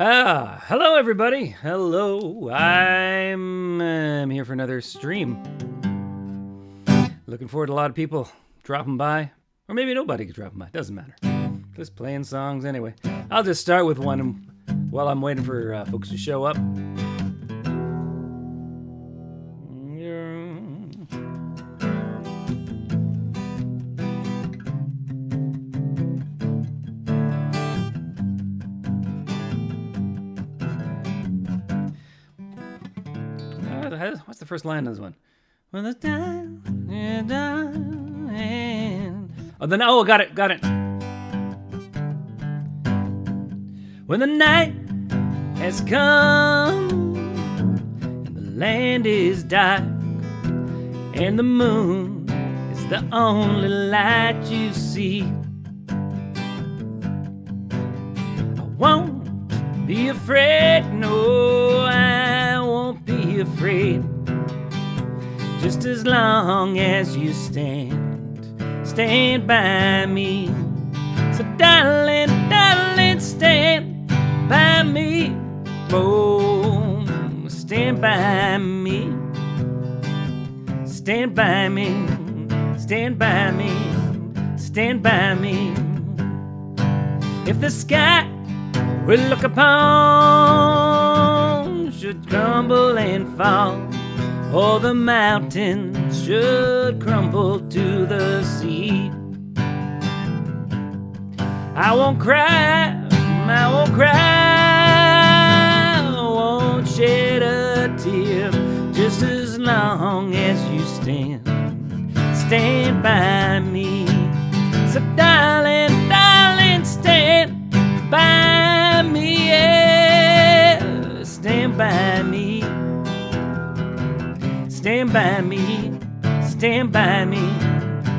Hello everybody. Hello. I'm here for another stream. Looking forward to a lot of people dropping by, or maybe nobody dropping by. Doesn't matter. Just playing songs anyway. I'll just start with one while I'm waiting for folks to show up. What's the first line of this one? When the time is done. Oh, got it. When the night has come and the land is dark and the moon is the only light you see, I won't be afraid. No, I won't be afraid. Just as long as you stand by me. So darling, stand by me. Oh, stand by me. Stand by me. Stand by me. Stand by me. If the sky we look upon should crumble and fall, or the mountains should crumble to the sea, I won't cry, I won't shed a tear, just as long as you stand by me. So darling, stand by me, yeah. Stand by me. Stand by me, stand by me,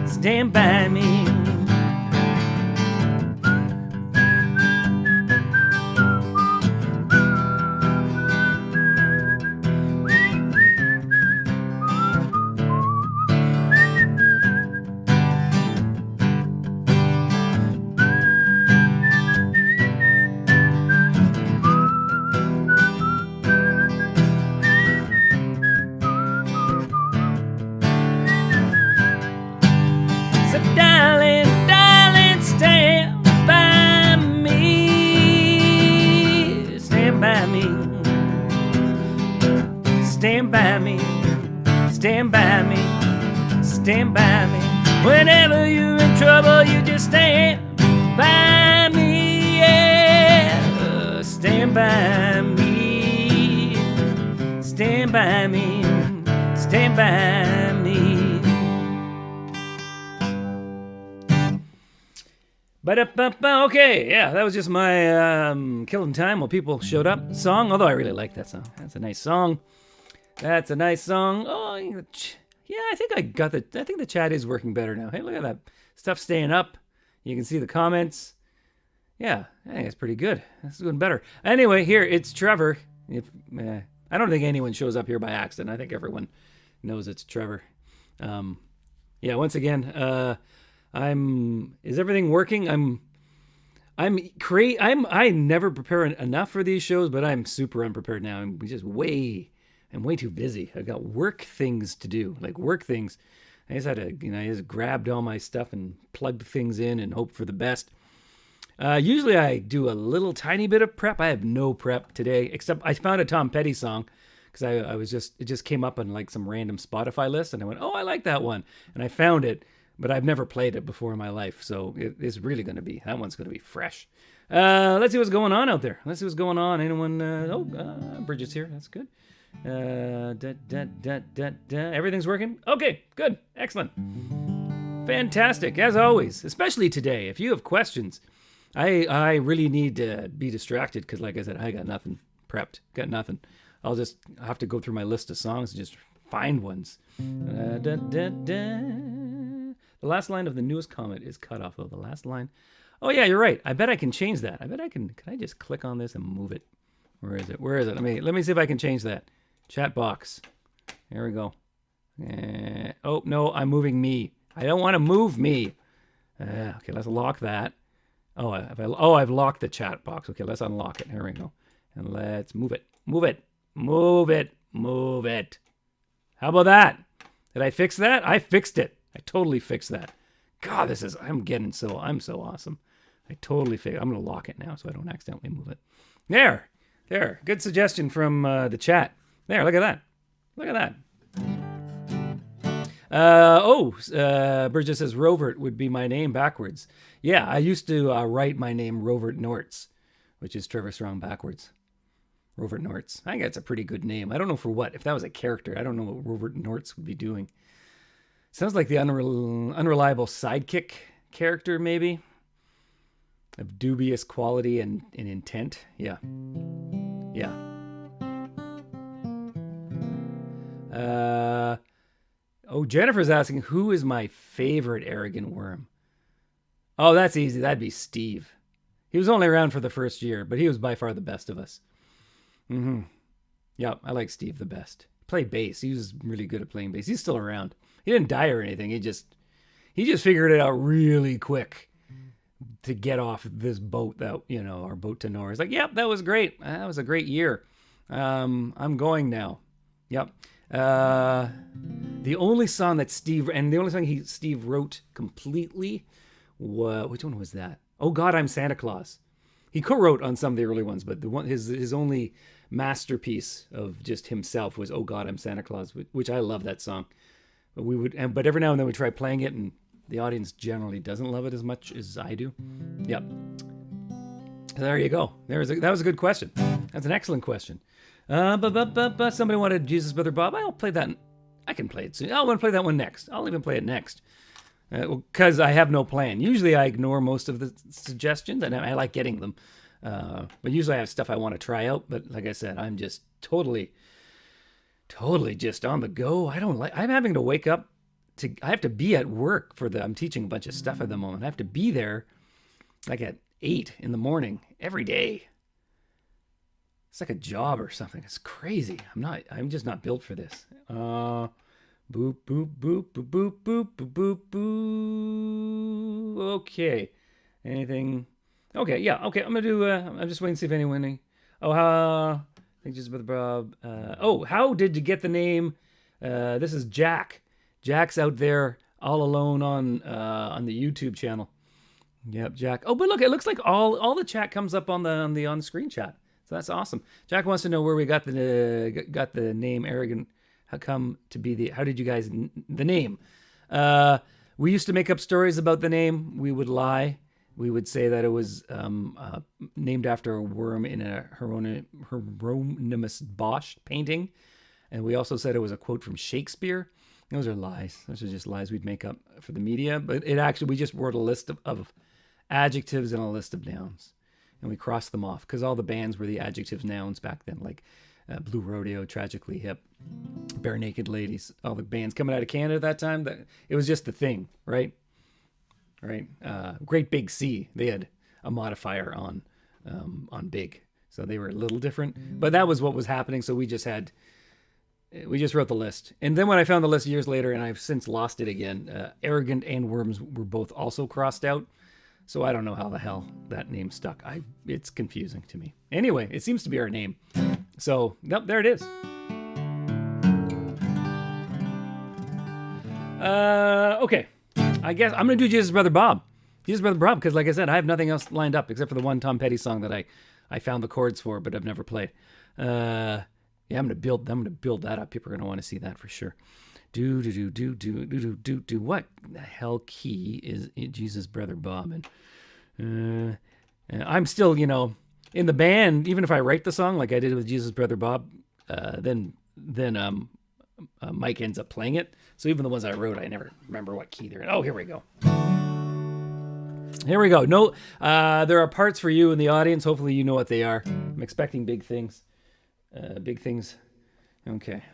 stand by me. Stand by me, stand by me, stand by me. Whenever you're in trouble, you just stand by me, yeah. Stand by me, stand by me, stand by me. Okay, yeah, that was just my killing time while people showed up song, although I really like that song. That's a nice song. That's a nice song. Oh, yeah, I think I think the chat is working better now. Hey, look at that stuff staying up. You can see the comments. Yeah, I think it's pretty good. This is doing better. Anyway, here, it's Trevor. I don't think anyone shows up here by accident. I think everyone knows it's Trevor. Yeah, once again, is everything working? I never prepare enough for these shows, but I'm super unprepared now. I'm way too busy. I've got work things to do, I just had to, I just grabbed all my stuff and plugged things in and hope for the best. Usually I do a little tiny bit of prep. I have no prep today, except I found a Tom Petty song because it just came up on like some random Spotify list and I went, oh, I like that one. And I found it, but I've never played it before in my life. So that one's going to be fresh. Let's see what's going on out there. Let's see what's going on. Anyone? Bridget's here. That's good. Everything's working? Okay, good. Excellent. Fantastic, as always, especially today. If you have questions, I really need to be distracted because, like I said, I got nothing prepped. Got nothing. I'll just have to go through my list of songs and just find ones. The last line of the newest comment is cut off, though. The last line. Oh, yeah, you're right. I bet I can change that. Can I just click on this and move it? Where is it? Let me see if I can change that. Chat box. There we go. Oh, no, I'm moving me. I don't want to move me. Okay, let's lock that. I've locked the chat box. Okay, let's unlock it. Here we go. And let's move it. Move it. Move it. Move it. How about that? Did I fix that? I fixed it. I totally fixed that. God, I'm so awesome. I totally fixed it. I'm going to lock it now so I don't accidentally move it. There. Good suggestion from the chat. There, look at that. Look at that. Burgess says Rovert would be my name backwards. Yeah, I used to write my name Rovert Nortz, which is Trevor Strong backwards. Rovert Nortz. I think that's a pretty good name. I don't know for what. If that was a character, I don't know what Rovert Nortz would be doing. Sounds like the unreliable sidekick character, maybe. Of dubious quality and intent. Yeah. Jennifer's asking, who is my favorite arrogant worm? Oh, that's easy. That'd be Steve. He was only around for the first year, but he was by far the best of us. Yeah, I like Steve the best. Played bass. He was really good at playing bass. He's still around. He didn't die or anything. He just figured it out really quick to get off this boat that, our boat to nowhere. He's like, yep, that was great. That was a great year. I'm going now. Yep. The only song that Steve wrote completely was, which one was that? Oh God, I'm Santa Claus. He co-wrote on some of the early ones, but his only masterpiece of just himself was "Oh God, I'm Santa Claus," which I love that song. But every now and then we try playing it, and the audience generally doesn't love it as much as I do. Yep. There you go. That was a good question. That's an excellent question. But somebody wanted Jesus Brother Bob. I'll play that. I can play it soon. I want to play that one next. I'll even play it next. Because I have no plan. Usually I ignore most of the suggestions, and I like getting them. But usually I have stuff I want to try out. But like I said, I'm just totally just on the go. I'm having to wake up I have to be at work I'm teaching a bunch of stuff at the moment. I have to be there like at 8 in the morning every day. It's like a job or something. It's crazy. I'm just not built for this. Boop, boop, boop, boop, boop, boop, boop, boop, boop. Okay. Anything? Okay, yeah, okay. I'm going to do, I'm just waiting to see if anyone, I think just about Bob. How did you get the name? This is Jack. Jack's out there all alone on the YouTube channel. Yep, Jack. Oh, but look, it looks like all the chat comes up on the on-screen chat. So that's awesome. Jack wants to know where we got the name Arrogant. How did you guys, the name? We used to make up stories about the name. We would lie. We would say that it was named after a worm in a Hieronymus Bosch painting. And we also said it was a quote from Shakespeare. Those are lies. Those are just lies we'd make up for the media. But we just wrote a list of adjectives and a list of nouns. And we crossed them off because all the bands were the adjectives, nouns back then, like Blue Rodeo, Tragically Hip, Bare Naked Ladies, all the bands coming out of Canada at that time. It was just the thing, right? Right. Great Big Sea, they had a modifier on big, so they were a little different. But that was what was happening. So we just wrote the list, and then when I found the list years later, and I've since lost it again, arrogant and worms were both also crossed out. So I don't know how the hell that name stuck. It's confusing to me. Anyway, it seems to be our name. So, nope, there it is. Okay. I guess I'm going to do Jesus Brother Bob. Jesus Brother Bob, because like I said, I have nothing else lined up except for the one Tom Petty song that I found the chords for, but I've never played. I'm going to build that up. People are going to want to see that for sure. Do. What the hell key is Jesus Brother Bob? And I'm still, in the band. Even if I write the song like I did with Jesus Brother Bob, then Mike ends up playing it. So even the ones I wrote, I never remember what key they're in. Oh, here we go. Here we go. No, there are parts for you in the audience. Hopefully you know what they are. I'm expecting big things. Okay.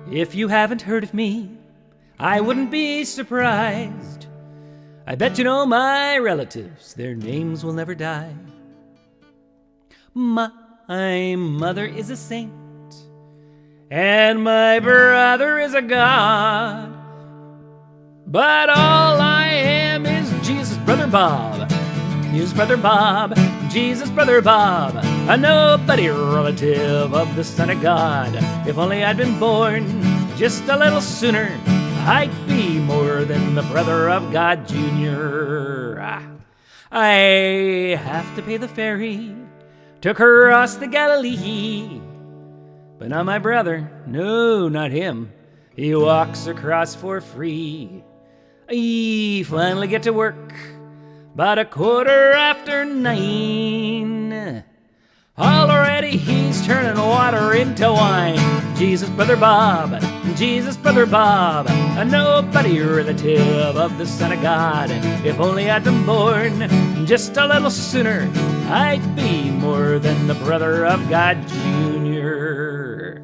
If you haven't heard of me, I wouldn't be surprised. I bet you know my relatives, their names will never die. My mother is a saint, and my brother is a god. But all I am is Jesus Brother Bob. Jesus, Brother Bob, Jesus, Brother Bob, a nobody relative of the Son of God. If only I'd been born just a little sooner, I'd be more than the brother of God, Junior. I have to pay the ferry to cross the Galilee, but not my brother, no, not him. He walks across for free. I finally get to work about 9:15. Already he's turning water into wine. Jesus, Brother Bob, Jesus, Brother Bob, a nobody relative of the Son of God. If only I'd been born just a little sooner, I'd be more than the brother of God, Junior.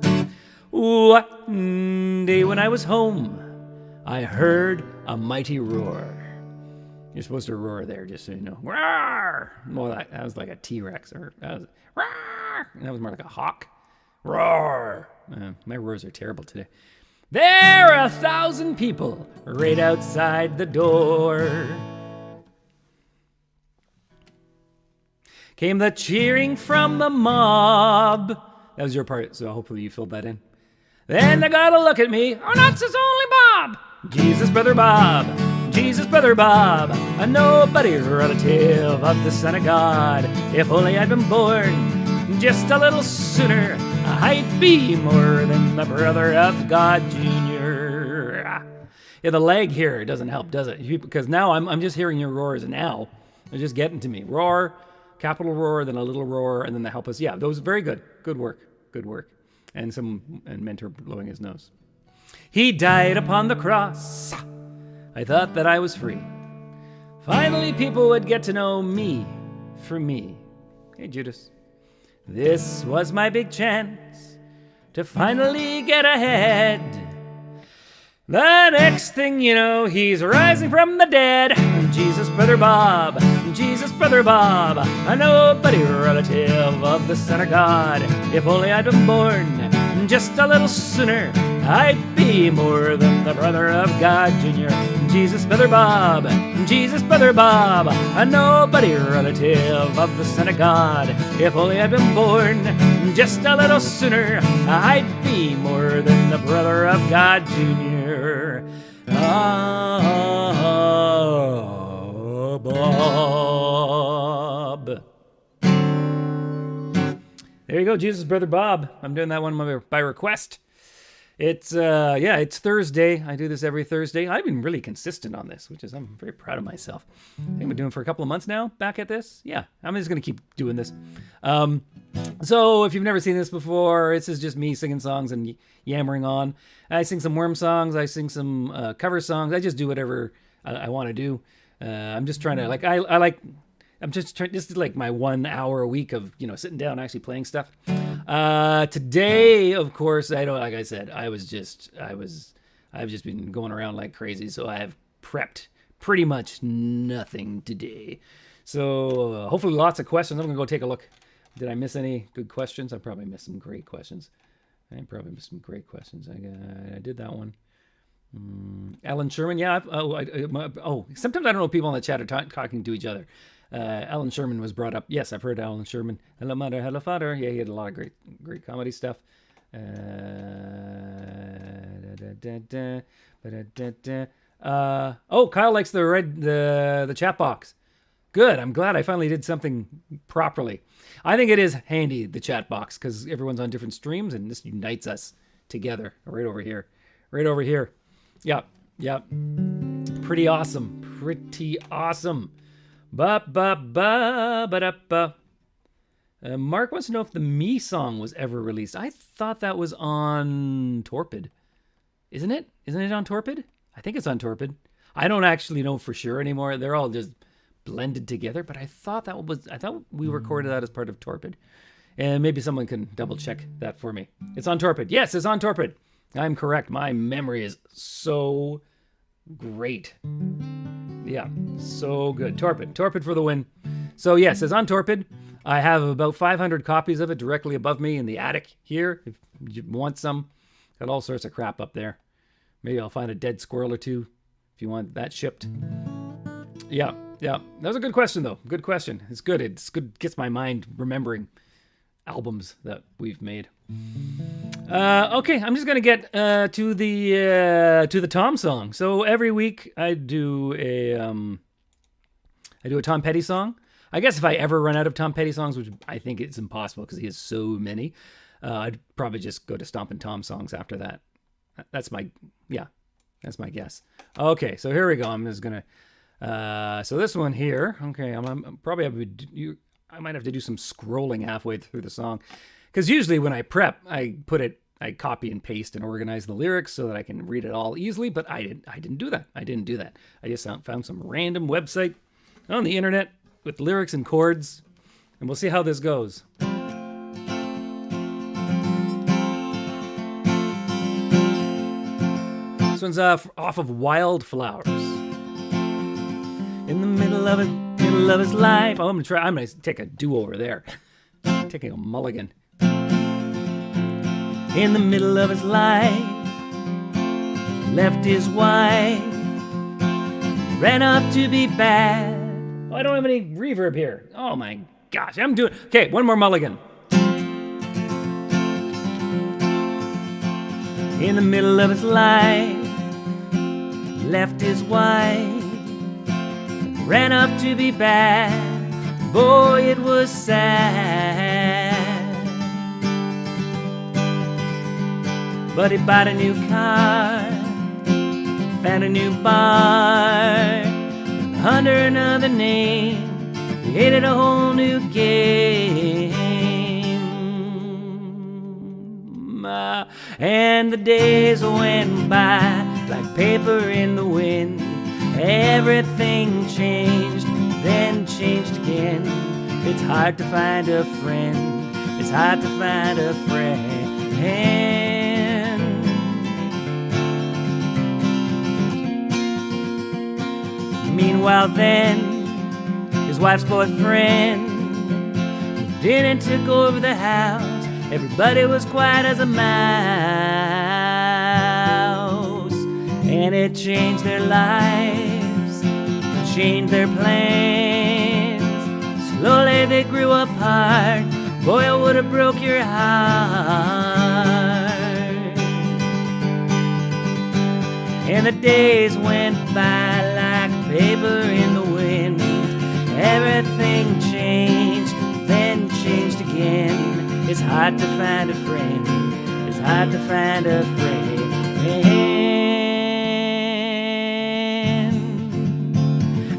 One day when I was home, I heard a mighty roar. You're supposed to roar there, just so you know. Roar! Well, that was like a T-Rex, or that was roar! That was more like a hawk. Roar! My roars are terrible today. There were 1,000 people right outside the door. Came the cheering from the mob. That was your part, so hopefully you filled that in. Then they got to look at me. Oh, not his only Bob. Jesus, Brother Bob, Jesus, Brother Bob, a nobody relative of the Son of God. If only I'd been born just a little sooner, I'd be more than the brother of God, Junior. Yeah, the lag here doesn't help, does it? Because now I'm just hearing your roars, and now they're just getting to me. Roar, capital roar, then a little roar, and then the help us. Yeah, those very good. Good work. Good work. And Mentor blowing his nose. He died upon the cross. I thought that I was free. Finally, people would get to know me for me. Hey, Judas. This was my big chance to finally get ahead. The next thing you know, he's rising from the dead. Jesus, Brother Bob, Jesus, Brother Bob, a nobody relative of the Son of God. If only I'd been born just a little sooner, I'd be more than the brother of God, Junior. Jesus, Brother Bob, Jesus, Brother Bob, a nobody relative of the Son of God. If only I'd been born just a little sooner, I'd be more than the brother of God, Junior. Ah, Bob. There you go, Jesus, Brother Bob. I'm doing that one by request. It's Thursday. I do this every Thursday. I've been really consistent on this, which is, I'm very proud of myself. I think I've been doing it for a couple of months now, back at this. Yeah, I'm just going to keep doing this. So if you've never seen this before, this is just me singing songs and yammering on. I sing some Worm songs. I sing some cover songs. I just do whatever I want to do. I'm just trying to, this is like my 1 hour a week of, sitting down, actually playing stuff. Today, of course, like I said, I've just been going around like crazy. So I have prepped pretty much nothing today. So hopefully lots of questions. I'm going to go take a look. Did I miss any good questions? I probably missed some great questions. I did that one. Alan Sherman. Yeah. Sometimes I don't know if people in the chat are talking to each other. Alan Sherman was brought up. Yes, I've heard Alan Sherman. Hello, mother. Hello, father. Yeah, he had a lot of great comedy stuff. Kyle likes the chat box. Good. I'm glad I finally did something properly. I think it is handy, the chat box, because everyone's on different streams, and this unites us together. Right over here. Yeah. Pretty awesome. Mark wants to know if the Me song was ever released. I thought that was on Torpid. Isn't it? Isn't it on Torpid? I think it's on Torpid. I don't actually know for sure anymore. They're all just blended together, but I thought we recorded that as part of Torpid. And maybe someone can double check that for me. It's on Torpid. Yes, it's on Torpid. I'm correct. My memory is so great. Yeah, so good. Torpid for the win. So yes, it's on Torpid. I have about 500 copies of it directly above me in the attic here. If you want some, got all sorts of crap up there. Maybe I'll find a dead squirrel or two if you want that shipped. Yeah, Yeah, that was a good question, though. Good question. It's good. It's good. Gets my mind remembering albums that we've made. Okay, I'm just gonna get to the Tom song. So every week I do a Tom Petty song. I guess if I ever run out of Tom Petty songs, which I think it's impossible because he has so many, I'd probably just go to Stompin' Tom songs after that. That's my guess. Okay, so here we go. I'm just gonna. So this one here. Okay, I'm probably I might have to do some scrolling halfway through the song, because usually when I prep, I copy and paste and organize the lyrics so that I can read it all easily. But I didn't do that. I just found some random website on the internet with lyrics and chords, and we'll see how this goes. This one's off of Wildflowers. In the middle of his life. Oh, I'm gonna take a do-over there. Taking a mulligan. In the middle of his life, left his wife, ran off to be bad. Oh, I don't have any reverb here. Oh my gosh, okay, one more mulligan. In the middle of his life, left his wife, ran off to be bad. Boy, it was sad. But he bought a new car, found a new bar, under another name, he hated a whole new game. And the days went by like paper in the wind. Everything changed, then changed again. It's hard to find a friend. It's hard to find a friend. Meanwhile then, his wife's boyfriend moved in and took over the house. Everybody was quiet as a mouse. And it changed their lives, changed their plans. Slowly they grew apart. Boy, I would have broke your heart. And the days went by like paper in the wind. Everything changed, then changed again. It's hard to find a friend. It's hard to find a friend.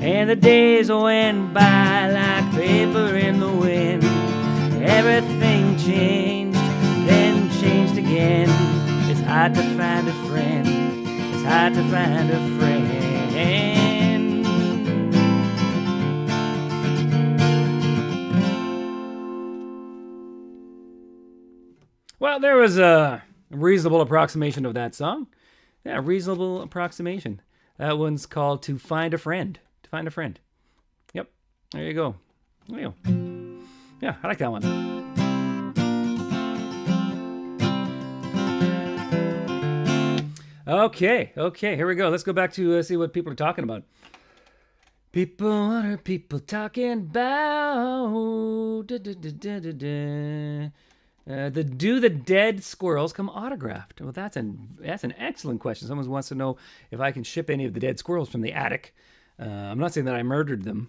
And the days went by like paper in the wind. Everything changed, then changed again. It's hard to find a friend. It's hard to find a friend. Well, there was a reasonable approximation of that song. Yeah, reasonable approximation. That one's called To Find a Friend. To Find a Friend. Yep, there you go. There you go. Yeah, I like that one. Okay, here we go. Let's go back to see what people are talking about. People, what are people talking about? Do the dead squirrels come autographed? Well, that's an excellent question. Someone wants to know if I can ship any of the dead squirrels from the attic. I'm not saying that I murdered them.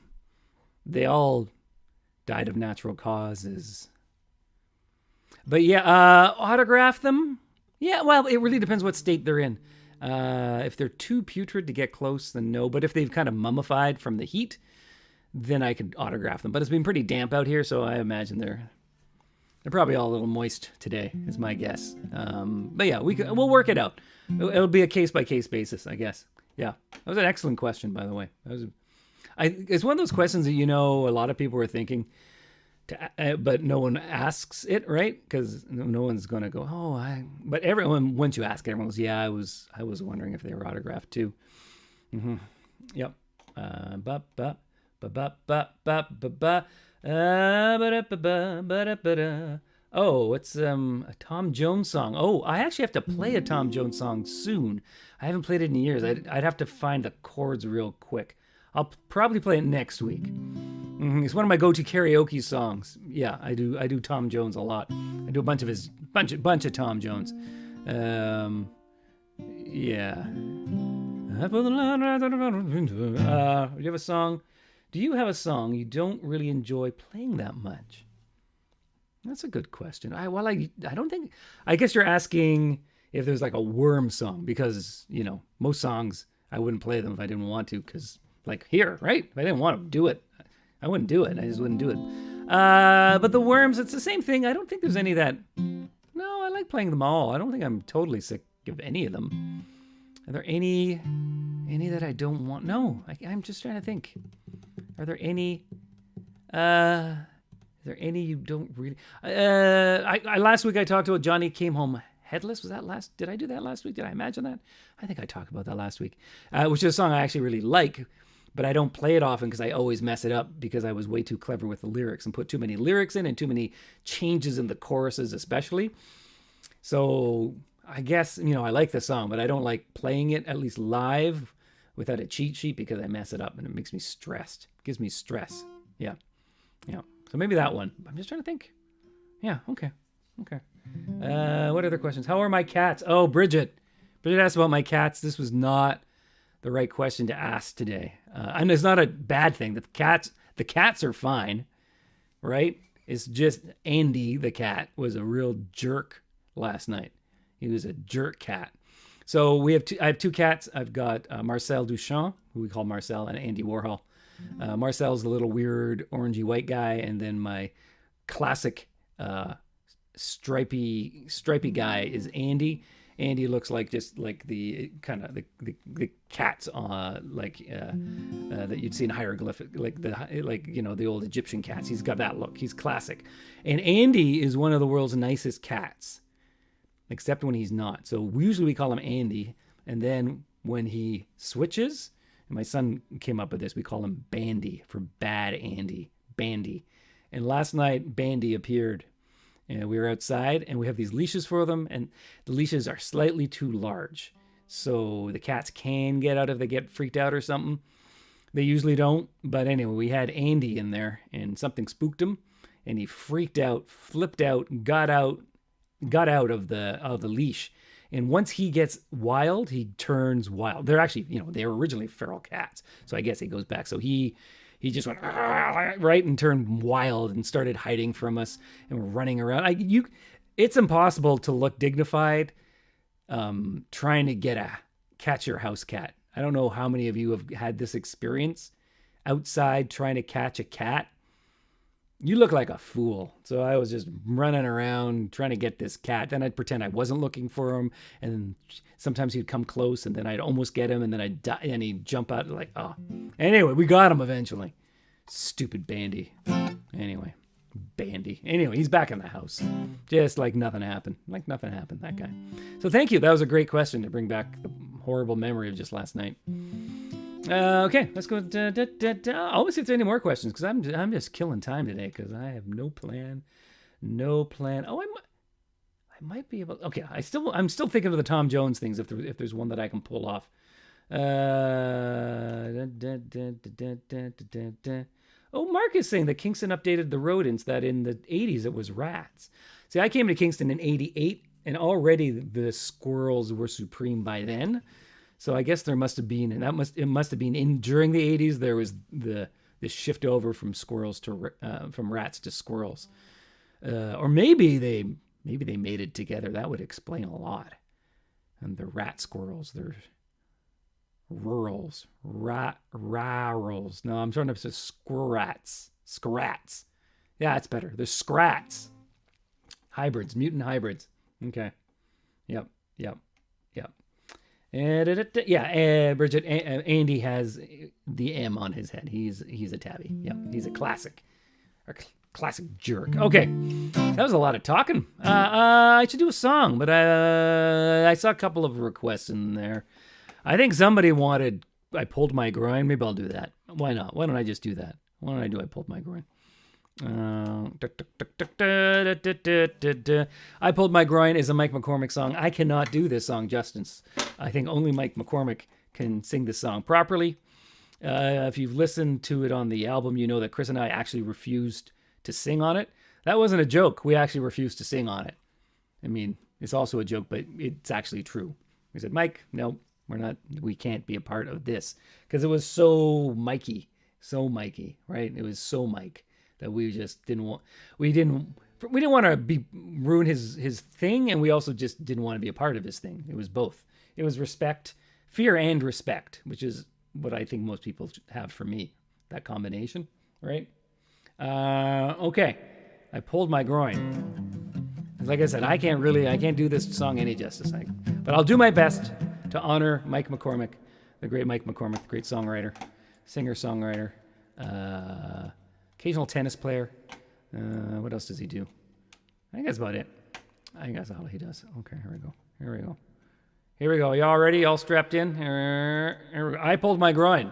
They all died of natural causes. But yeah, autograph them? Yeah, well, it really depends what state they're in. If they're too putrid to get close, then no. But if they've kind of mummified from the heat, then I could autograph them. But it's been pretty damp out here, so I imagine they're probably all a little moist today, is my guess. But yeah, we'll work it out. It'll be a case-by-case basis, I guess. Yeah, that was an excellent question, by the way. It's one of those questions that, a lot of people are thinking, but no one asks it, right? Because no one's going to go, but everyone, once you ask, everyone goes, yeah, I was wondering if they were autographed too. Mm-hmm. Yep. Oh, it's a Tom Jones song. Oh, I actually have to play a Tom Jones song soon. I haven't played it in years. I'd have to find the chords real quick. I'll probably play it next week. It's one of my go-to karaoke songs. Yeah, I do Tom Jones a lot. I do a bunch of Tom Jones. Yeah. Do you have a song? Do you have a song you don't really enjoy playing that much? That's a good question. I don't think. I guess you're asking if there's like a Worm song, because most songs I wouldn't play them if I didn't want to, because like here, right? If I didn't want to do it, I wouldn't do it. I just wouldn't do it. But the Worms, it's the same thing. I don't think there's any that. No, I like playing them all. I don't think I'm totally sick of any of them. Are there any that I don't want? No, I'm just trying to think. Are there any? Is there any you don't really? Last week I talked about Johnny Came Home Headless. Was that last? Did I do that last week? Did I imagine that? I think I talked about that last week, which is a song I actually really like, but I don't play it often because I always mess it up because I was way too clever with the lyrics and put too many lyrics in and too many changes in the choruses, especially. So I guess I like the song, but I don't like playing it, at least live, without a cheat sheet, because I mess it up and it makes me stressed. It gives me stress. Yeah. So maybe that one. I'm just trying to think. Yeah. Okay. What other questions? How are my cats? Oh, Bridget asked about my cats. This was not the right question to ask today. And it's not a bad thing. The cats are fine, right? It's just Andy, the cat, was a real jerk last night. He was a jerk cat. So I have two cats. I've got Marcel Duchamp, who we call Marcel, and Andy Warhol. Marcel's the little weird orangey white guy, and then my classic stripy guy is Andy. Andy looks like just like the kind of the cats that you'd see in hieroglyphic, the old Egyptian cats. He's got that look. He's classic. And Andy is one of the world's nicest cats, except when he's not. So usually we call him Andy, and then when he switches, and my son came up with this, we call him Bandy, for bad Andy. Bandy. And last night Bandy appeared. And we were outside, and we have these leashes for them, and the leashes are slightly too large. So the cats can get out if they get freaked out or something. They usually don't. But anyway, we had Andy in there, and something spooked him, and he freaked out, flipped out, got out of the leash. And once he gets wild, he turns wild. They're actually, they were originally feral cats. So I guess he goes back. So he just went right and turned wild and started hiding from us, and we're running around. It's impossible to look dignified trying to catch your house cat. I don't know how many of you have had this experience outside trying to catch a cat. You look like a fool. So I was just running around trying to get this cat. Then I'd pretend I wasn't looking for him, and sometimes he'd come close, and then I'd almost get him, and then I'd die, and he'd jump out like, oh. Anyway, we got him eventually. Stupid Bandy. Anyway, he's back in the house. Just like nothing happened. That guy. So thank you. That was a great question to bring back the horrible memory of just last night. Okay, let's go. I'll see if there's any more questions, because I'm just killing time today because I have no plan. Oh, I might be able. Okay, I'm still thinking of the Tom Jones things. If there's one that I can pull off. Oh, Mark is saying that Kingston updated the rodents, that in the 80s it was rats. See, I came to Kingston in 88, and already the squirrels were supreme by then. So I guess there must have been, and it must have been during the 80s, there was the shift over from squirrels to from rats to squirrels, or maybe they made it together. That would explain a lot. And the rat squirrels, they're rurals, rurals. No, I'm trying to say scrats. Yeah, it's better. They're scrats. Hybrids, mutant hybrids. Okay. Yep. Bridget, Andy has the M on his head. He's a tabby. Yep, he's a classic jerk. Okay, that was a lot of talking. I should do a song, but I saw a couple of requests in there. I think somebody wanted I Pulled My Groin. Maybe I'll do that. Why not? Why don't I just do that? Why don't I do I Pulled My Groin? I Pulled My Groin is a Mike McCormick song. I cannot do this song justice. I think only Mike McCormick can sing this song properly. If you've listened to it on the album, you know that Chris and I actually refused to sing on it. That wasn't a joke. We actually refused to sing on it. I mean, it's also a joke, but it's actually true. We said, Mike, no, we can't be a part of this, because it was so Mikey, right? It was so Mike that we just didn't want to ruin his thing, and we also just didn't want to be a part of his thing. It was both. It was fear and respect, which is what I think most people have for me, that combination, right? Okay, I pulled my groin. Like I said, I can't do this song any justice, but I'll do my best to honor Mike McCormick, the great Mike McCormick, the great songwriter, singer-songwriter, occasional tennis player. What else does he do? I think that's about it. I think that's all he does. Okay, here we go. You all ready? All strapped in? Here we go. I pulled my groin.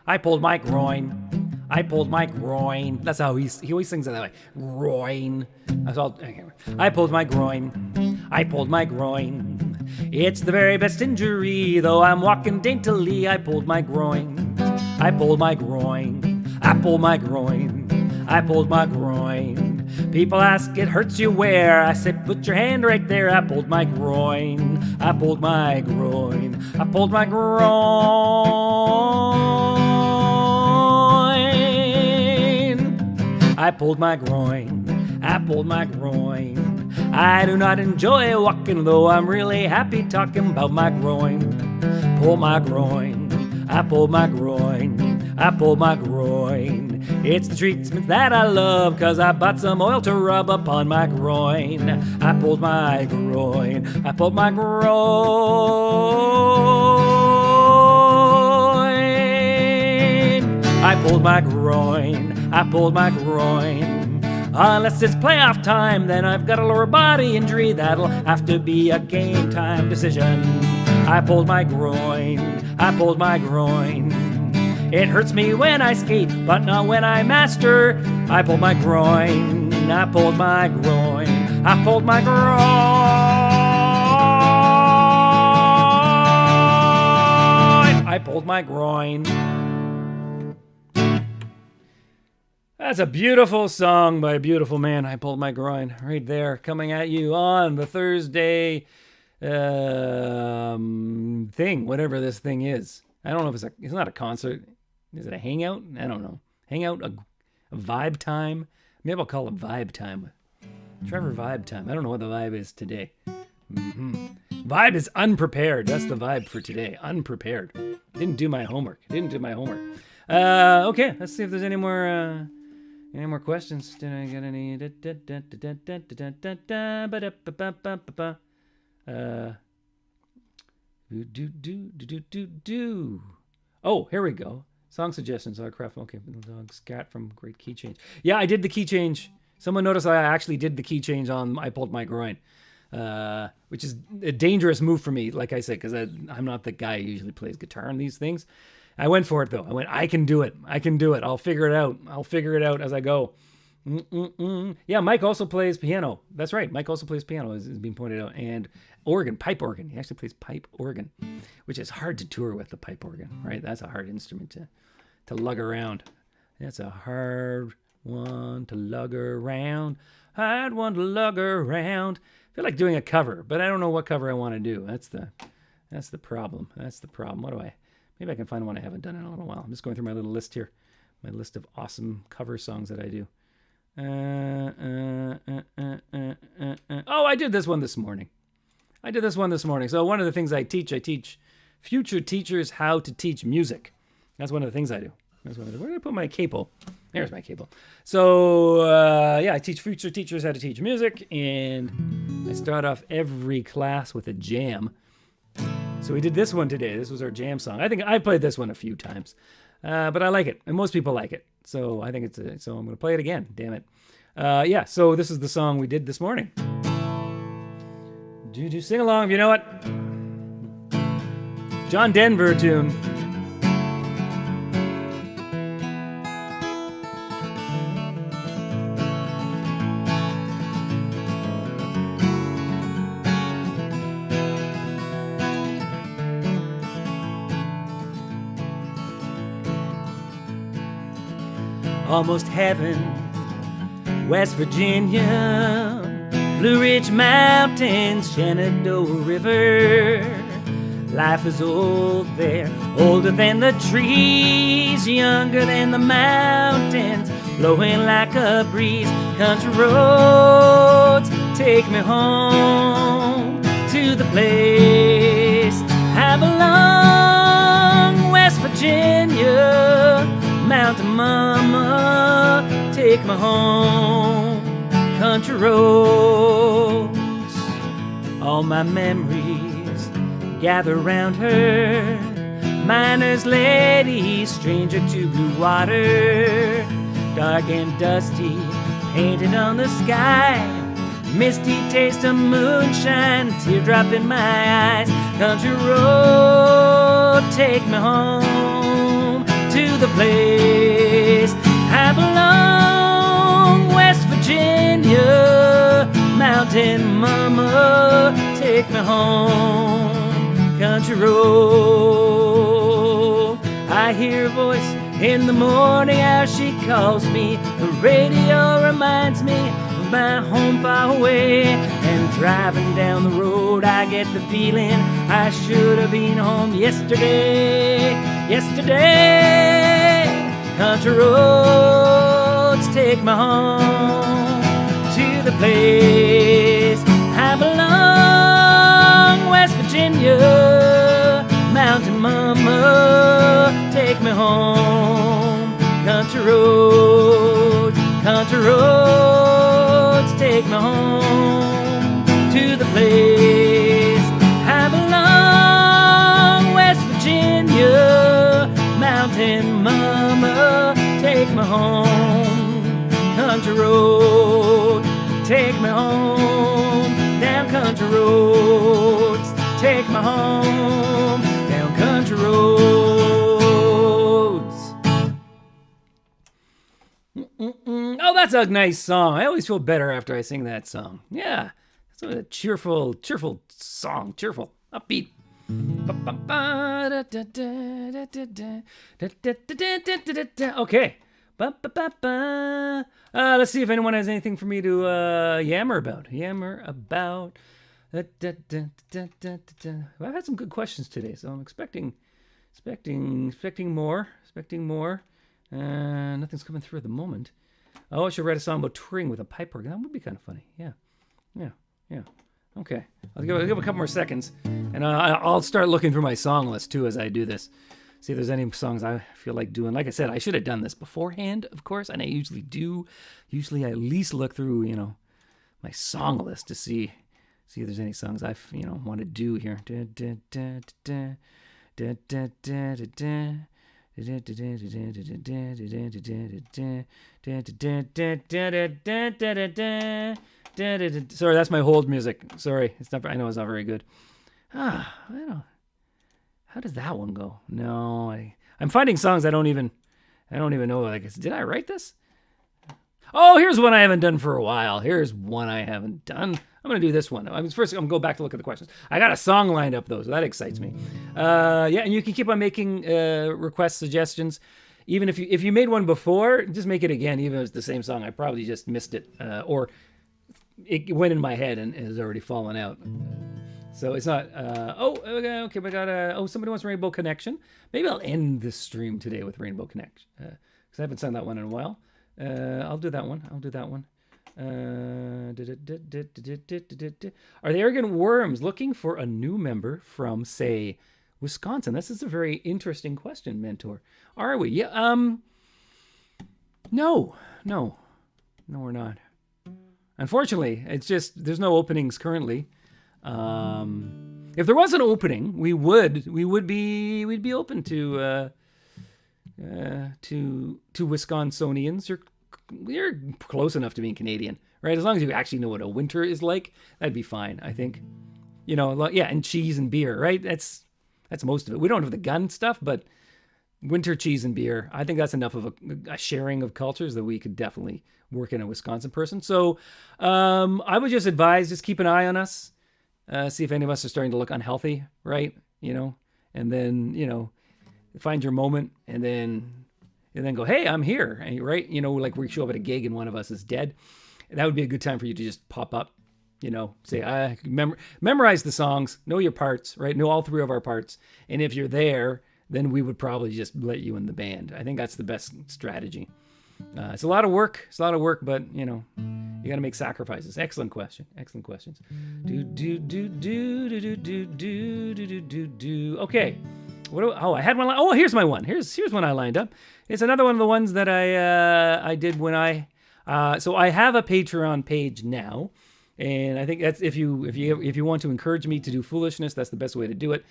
I pulled my groin. I pulled my groin. That's how he always sings it that way. Groin. That's all. I pulled my groin. I pulled my groin. It's the very best injury, though I'm walking daintily. I pulled my groin. I pulled my groin. I pulled my groin. I pulled my groin. People ask, it hurts you where? I said, put your hand right there. I pulled my groin. I pulled my groin. I pulled my groin. I pulled my groin. I pulled my groin. I do not enjoy walking, though I'm really happy talking about my groin. Pull my groin. I pulled my groin. I pulled my groin. It's the treatment that I love, 'cause I bought some oil to rub upon my groin. I pulled my groin. I pulled my groin. I pulled my groin. I pulled my groin. Unless it's playoff time, then I've got a lower body injury. That'll have to be a game time decision. I pulled my groin. I pulled my groin. It hurts me when I skate, but not when I master. I pulled my groin. I pulled my groin. I pulled my groin. I pulled my groin. That's a beautiful song by a beautiful man. I pulled my groin right there, coming at you on the Thursday thing, whatever this thing is. I don't know if it's not a concert. Is it a hangout? I don't know. Hangout, a vibe time. Maybe I'll call it vibe time. Trevor vibe time. I don't know what the vibe is today. Vibe is unprepared. That's the vibe for today. Unprepared. Didn't do my homework. Okay, let's see if there's any more questions. Did I get any? Oh, here we go. Song suggestions. Okay, dog scat from Great Key Change. Yeah, I did the key change. Someone noticed I actually did the key change on I Pulled My Groin, which is a dangerous move for me, like I said, because I'm not the guy who usually plays guitar on these things. I went for it, though. I can do it. I'll figure it out as I go. Yeah, Mike also plays piano. That's right. Mike also plays piano, as is being pointed out. And pipe organ. He actually plays pipe organ, which is hard to tour with, the pipe organ, right? That's a hard instrument to lug around. That's a hard one to lug around. Hard one to lug around. I feel like doing a cover, but I don't know what cover I want to do. That's the problem. Maybe I can find one I haven't done in a little while. I'm just going through my little list here. My list of awesome cover songs that I do. Oh, I did this one this morning. So one of the things I teach future teachers how to teach music. That's one of the things I do. Where did I put my capo? There's my capo. So, I teach future teachers how to teach music, and I start off every class with a jam. So we did this one today. This was our jam song. I think I played this one a few times, but I like it, and most people like it. So I think so I'm going to play it again. Damn it. So this is the song we did this morning. Do sing along if you know it. John Denver tune. almost heaven. West Virginia, Blue Ridge Mountains, Shenandoah River. Life is old there, older than the trees, younger than the mountains, blowing like a breeze. Country roads take me home to the place I belong. West Virginia, Mountain Mama, take me home. Country roads, all my memories gather round her. Miner's lady, stranger to blue water, dark and dusty, painted on the sky. Misty taste of moonshine, teardrop in my eyes. Country road, take me home to the place I belong. West Virginia, Mountain Mama, take me home. Country road, I hear a voice in the morning, how she calls me. The radio reminds me of my home far away. And driving down the road, I get the feeling I should have been home yesterday. Yesterday, country roads take me home to the place I belong. West Virginia, Mountain Mama, take me home. Country roads take me home to the place I belong. West Virginia, Mountain Mama, take me home. Country road, take me home. Down country roads, take me home. Down country roads. Oh, that's a nice song. I always feel better after I sing that song. Yeah, it's a cheerful song. Cheerful, upbeat. Okay. Let's see if anyone has anything for me to yammer about. I've had some good questions today, so I'm expecting more. Nothing's coming through at the moment. Oh, I should write a song about touring with a pipe organ. That would be kind of funny. Yeah. Okay, I'll give a couple more seconds, and I'll start looking through my song list too as I do this. See if there's any songs I feel like doing. Like I said, I should have done this beforehand, of course, and I usually do. Usually I at least look through, my song list to see if there's any songs I, want to do here. Sorry, that's my hold music. Sorry, I know it's not very good. I don't. How does that one go? No, I'm finding songs I don't even know. Like, did I write this? Oh, here's one I haven't done for a while. Here's one I haven't done. I'm gonna do this one. First, I'm gonna go back to look at the questions. I got a song lined up though, so that excites me. Yeah, and you can keep on making request suggestions. Even if you made one before, just make it again. Even if it's the same song, I probably just missed it, or it went in my head and has already fallen out. So it's not. Okay. We got. Somebody wants Rainbow Connection. Maybe I'll end this stream today with Rainbow Connection because I haven't sung that one in a while. I'll do that one. Are the Arrogant Worms looking for a new member from, say, Wisconsin? This is a very interesting question, Mentor. Are we? Yeah. No, we're not. Unfortunately, it's just there's no openings currently. If there was an opening, we'd be open to Wisconsinians. You're close enough to being Canadian, right? As long as you actually know what a winter is like, that'd be fine, I think. And cheese and beer, right? That's most of it. We don't have the gun stuff, but winter cheese and beer, I think that's enough of a sharing of cultures that we could definitely work in a Wisconsin person. So I would just advise, just keep an eye on us. See if any of us are starting to look unhealthy, right? And then, find your moment. And then and then go, hey, I'm here. And, right? Like we show up at a gig and one of us is dead. That would be a good time for you to just pop up, say, memorize the songs, know your parts, right? Know all three of our parts. And if you're there, then we would probably just let you in the band. I think that's the best strategy. It's a lot of work. But you got to make sacrifices. Excellent questions. Okay. I had one. Oh, here's my one. Here's one I lined up. It's another one of the ones that I did when so I have a Patreon page now, and I think that's if you want to encourage me to do foolishness, that's the best way to do it.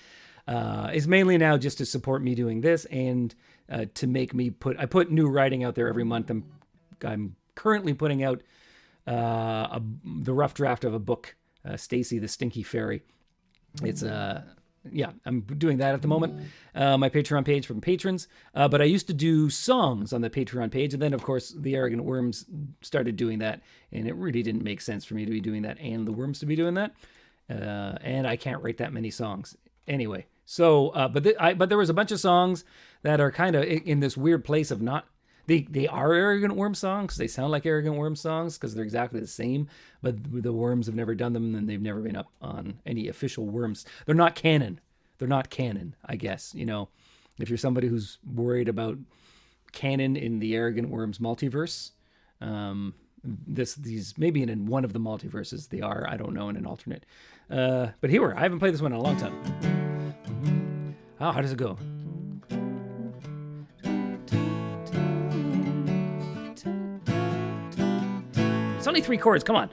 Is mainly now just to support me doing this and to make me I put new writing out there every month. I'm currently putting out the rough draft of a book, Stacy the Stinky Fairy. It's I'm doing that at the moment. My Patreon page from patrons, but I used to do songs on the Patreon page, and then of course the Arrogant Worms started doing that, and it really didn't make sense for me to be doing that and the Worms to be doing that, and I can't write that many songs anyway. So, but there was a bunch of songs that are kind of in this weird place of not. They are Arrogant Worm songs. They sound like Arrogant Worm songs because they're exactly the same. But the Worms have never done them, and they've never been up on any official Worms. They're not canon. I guess. If you're somebody who's worried about canon in the Arrogant Worms multiverse, these maybe in one of the multiverses they are. I don't know, in an alternate. But here I haven't played this one in a long time. Oh, how does it go? It's only 3 chords. Come on.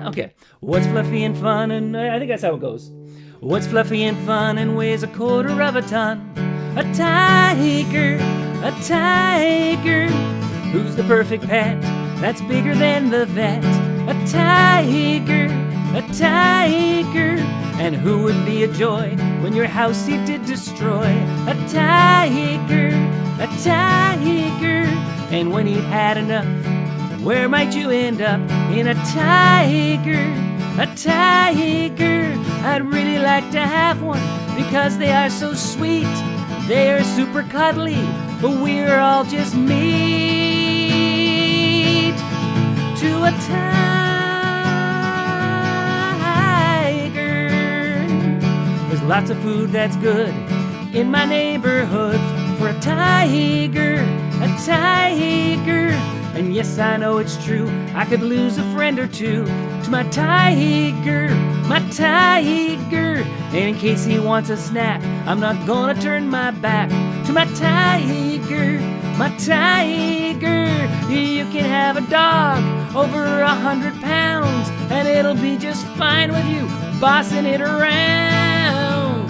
Okay. What's fluffy and fun? And I think that's how it goes. What's fluffy and fun and weighs 1/4 of a ton? A tiger, a tiger. Who's the perfect pet? That's bigger than the vet. A tiger, a tiger. And who would be a joy when your house he did destroy? A tiger, a tiger. And when he'd had enough, where might you end up? In a tiger, a tiger. I'd really like to have one because they are so sweet. They are super cuddly, but we're all just meat to a tiger. There's lots of food that's good in my neighborhood for a tiger, a tiger. And yes, I know it's true, I could lose a friend or two to my tiger, my tiger. And in case he wants a snack, I'm not gonna turn my back to my tiger, my tiger. You can have a dog over 100 pounds, and it'll be just fine with you bossing it around.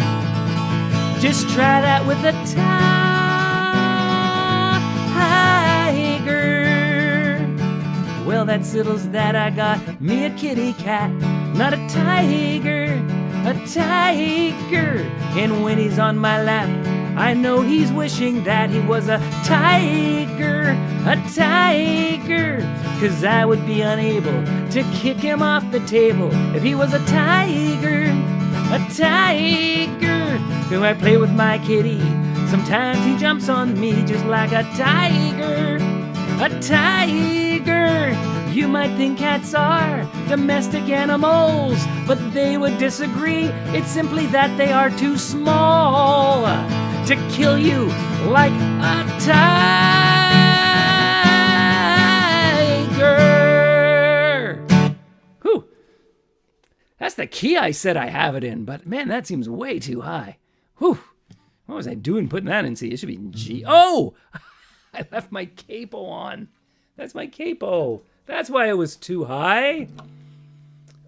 Just try that with a tiger. Well, that settles that. I got me a kitty cat, not a tiger, a tiger. And when he's on my lap, I know he's wishing that he was a tiger, a tiger. 'Cause I would be unable to kick him off the table if he was a tiger, a tiger. So I play with my kitty, sometimes he jumps on me just like a tiger, a tiger. You might think cats are domestic animals, but they would disagree. It's simply that they are too small to kill you like a tiger. Whew. That's the key I said I have it in, but man, that seems way too high. Whew. What was I doing putting that in C? It should be in G. Oh! I left my capo on. That's my capo. That's why it was too high.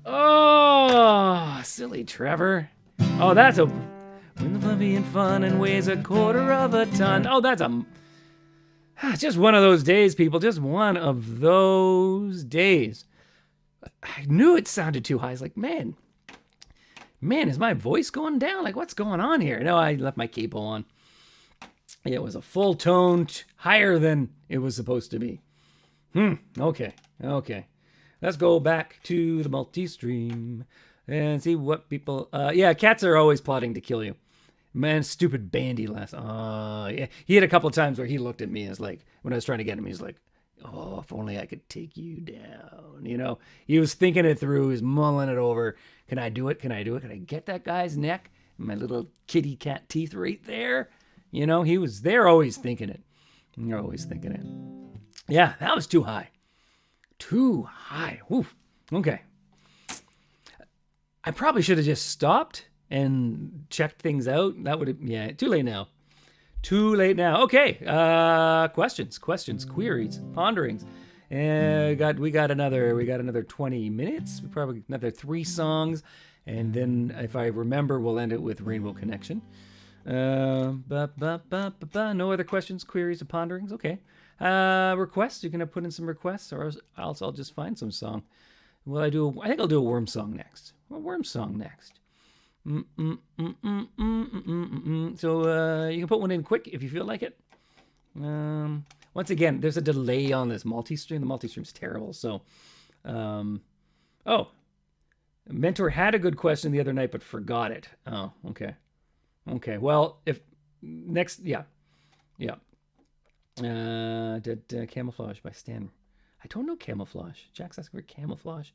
Oh, silly Trevor. Oh, that's a... When the fluffy and fun and weighs 1/4 of a ton. Oh, that's a... Just one of those days, people. Just one of those days. I knew it sounded too high. I was like, man, is my voice going down? Like, what's going on here? No, I left my capo on. It was a full tone higher than it was supposed to be. Okay. Let's go back to the multi-stream and see what people... yeah, cats are always plotting to kill you. Man, stupid Bandy last... yeah. He had a couple of times where he looked at me and was like... When I was trying to get him, he's like, oh, if only I could take you down. You know? He was thinking it through. He was mulling it over. Can I do it? Can I get that guy's neck? My little kitty cat teeth right there. You know, they're always thinking it. They're always thinking it. Yeah, that was too high. Too high. Woo. Okay. I probably should have just stopped and checked things out. That would have, yeah, too late now. Okay. Questions, queries, ponderings. We got another 20 minutes. Probably another 3 songs. And then, if I remember, we'll end it with Rainbow Connection. No other questions, queries, or ponderings? Okay. Requests? You're going to put in some requests, or else I'll just find some song. I think I'll do a Worm song next. So you can put one in quick if you feel like it. Once again, there's a delay on this multi-stream. The multi-stream's terrible. So, Mentor had a good question the other night, but forgot it. Oh, okay. Well, if next, yeah. Camouflage by Stan. I don't know Camouflage. Jack's asking for Camouflage.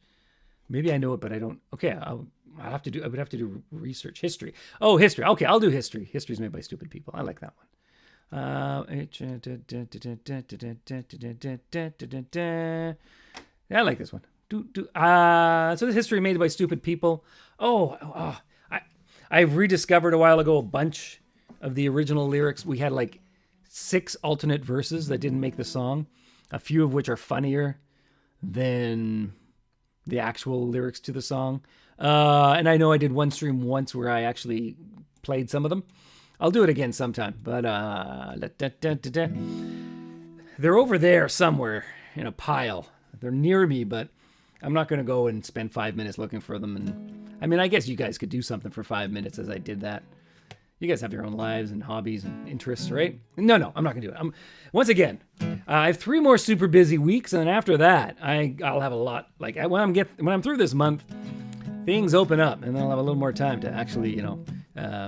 Maybe I know it, but I don't. Okay, I would have to do research. History. Oh, history. Okay, I'll do history. History's made by stupid people. I like that one. I like this one. So this history made by stupid people. I rediscovered a while ago a bunch of the original lyrics. We had like 6 alternate verses that didn't make the song, a few of which are funnier than the actual lyrics to the song. And I know I did one stream once where I actually played some of them. I'll do it again sometime. But they're over there somewhere in a pile. They're near me, but I'm not going to go and spend 5 minutes looking for them. And I mean, I guess you guys could do something for 5 minutes as I did that. You guys have your own lives and hobbies and interests, right? No, I'm not going to do it. Once again, I have 3 more super busy weeks, and after that, I'll have a lot. Like when I'm through this month, things open up, and then I'll have a little more time to actually,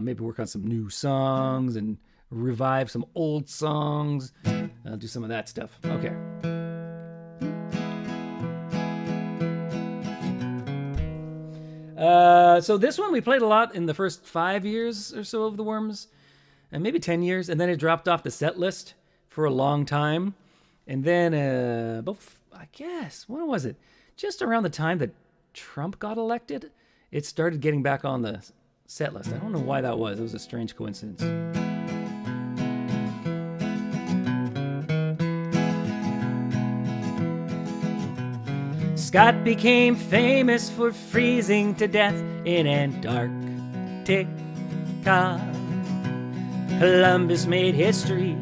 maybe work on some new songs and revive some old songs. I'll do some of that stuff. Okay. So this one we played a lot in the first 5 years or so of the Worms, and maybe 10 years, and then it dropped off the set list for a long time. And then, I guess, when was it? Just around the time that Trump got elected, it started getting back on the set list. I don't know why that was. It was a strange coincidence. Scott became famous for freezing to death in Antarctica. Columbus made history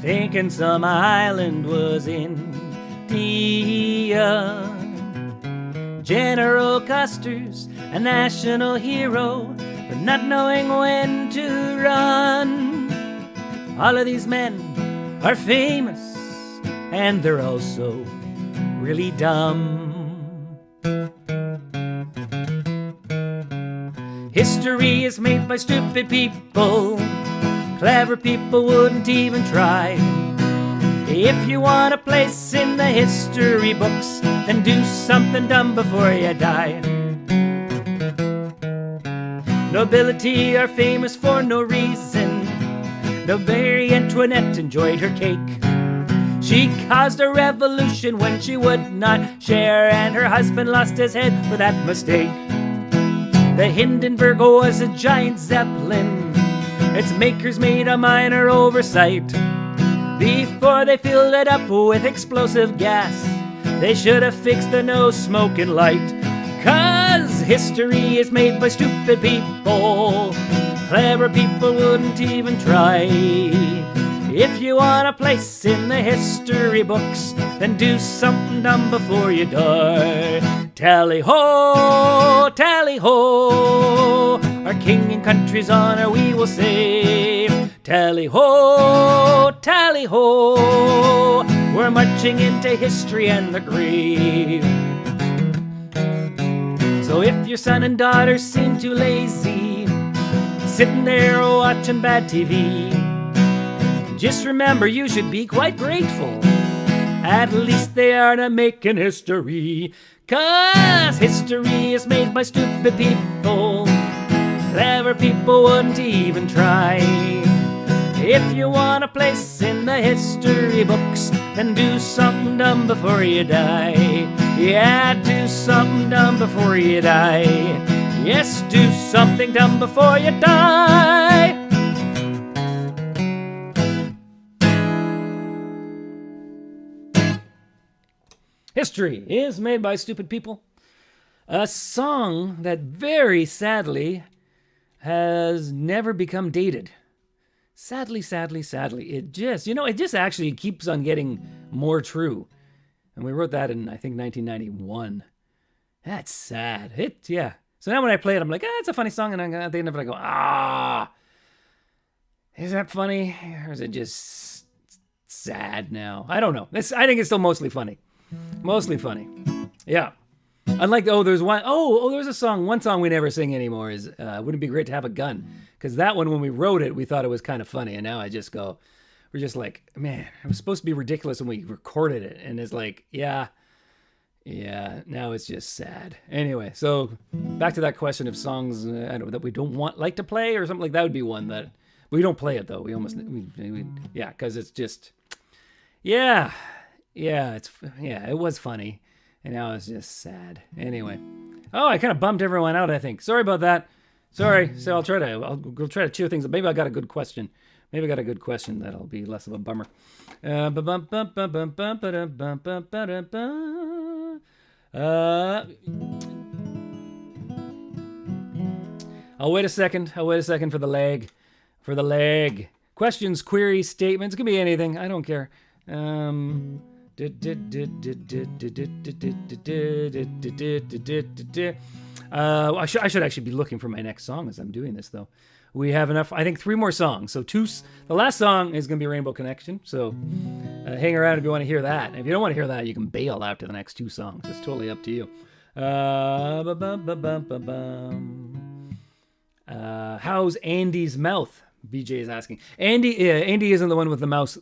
thinking some island was India. General Custer's a national hero for not knowing when to run. All of these men are famous, and they're also really dumb. History is made by stupid people. Clever people wouldn't even try. If you want a place in the history books, then do something dumb before you die. Nobility are famous for no reason. Though Marie Antoinette enjoyed her cake, she caused a revolution when she would not share, and her husband lost his head for that mistake. The Hindenburg was a giant zeppelin. Its makers made a minor oversight. Before they filled it up with explosive gas, they should have fixed the no smoking light. 'Cause history is made by stupid people. Clever people wouldn't even try. If you want a place in the history books, then do something dumb before you die. Tally-ho, tally-ho, our king and country's honor we will save. Tally-ho, tally-ho, we're are marching into history and the grave. So if your son and daughter seem too lazy, sitting there watching bad TV, just remember you should be quite grateful. At least they are not making history. 'Cause history is made by stupid people. Clever people wouldn't even try. If you want a place in the history books, then do something dumb before you die. Yeah, do something dumb before you die. Yes, do something dumb before you die. History is made by stupid people. A song that very sadly has never become dated. Sadly. It just actually keeps on getting more true. And we wrote that in, I think, 1991. That's sad. So now when I play it, I'm like, it's a funny song. And at the end of it, I go, is that funny? Or is it just sad now? I don't know. I think it's still mostly funny. Mostly funny. Yeah. Unlike, there's a song. One song we never sing anymore is Wouldn't It Be Great to Have a Gun? Because that one, when we wrote it, we thought it was kind of funny. And now we're just like, man, it was supposed to be ridiculous when we recorded it. And it's like, yeah, now it's just sad. Anyway, so back to that question of songs that we don't like to play or something like that would be one that we don't play it though. Because it's just, it was funny. And now it's just sad. Anyway. I kind of bummed everyone out, I think. Sorry about that. Sorry. So I'll try to cheer things up. Maybe I got a good question. That'll be less of a bummer. I'll wait a second for the lag. Questions, queries, statements. It can be anything. I don't care. I should actually be looking for my next song as I'm doing this, though. We have enough, I think 3 more songs. So the last song is going to be Rainbow Connection. So hang around if you want to hear that. And if you don't want to hear that, you can bail after the next 2 songs. It's totally up to you. How's Andy's mouth? BJ is asking. Andy isn't the one with the mouth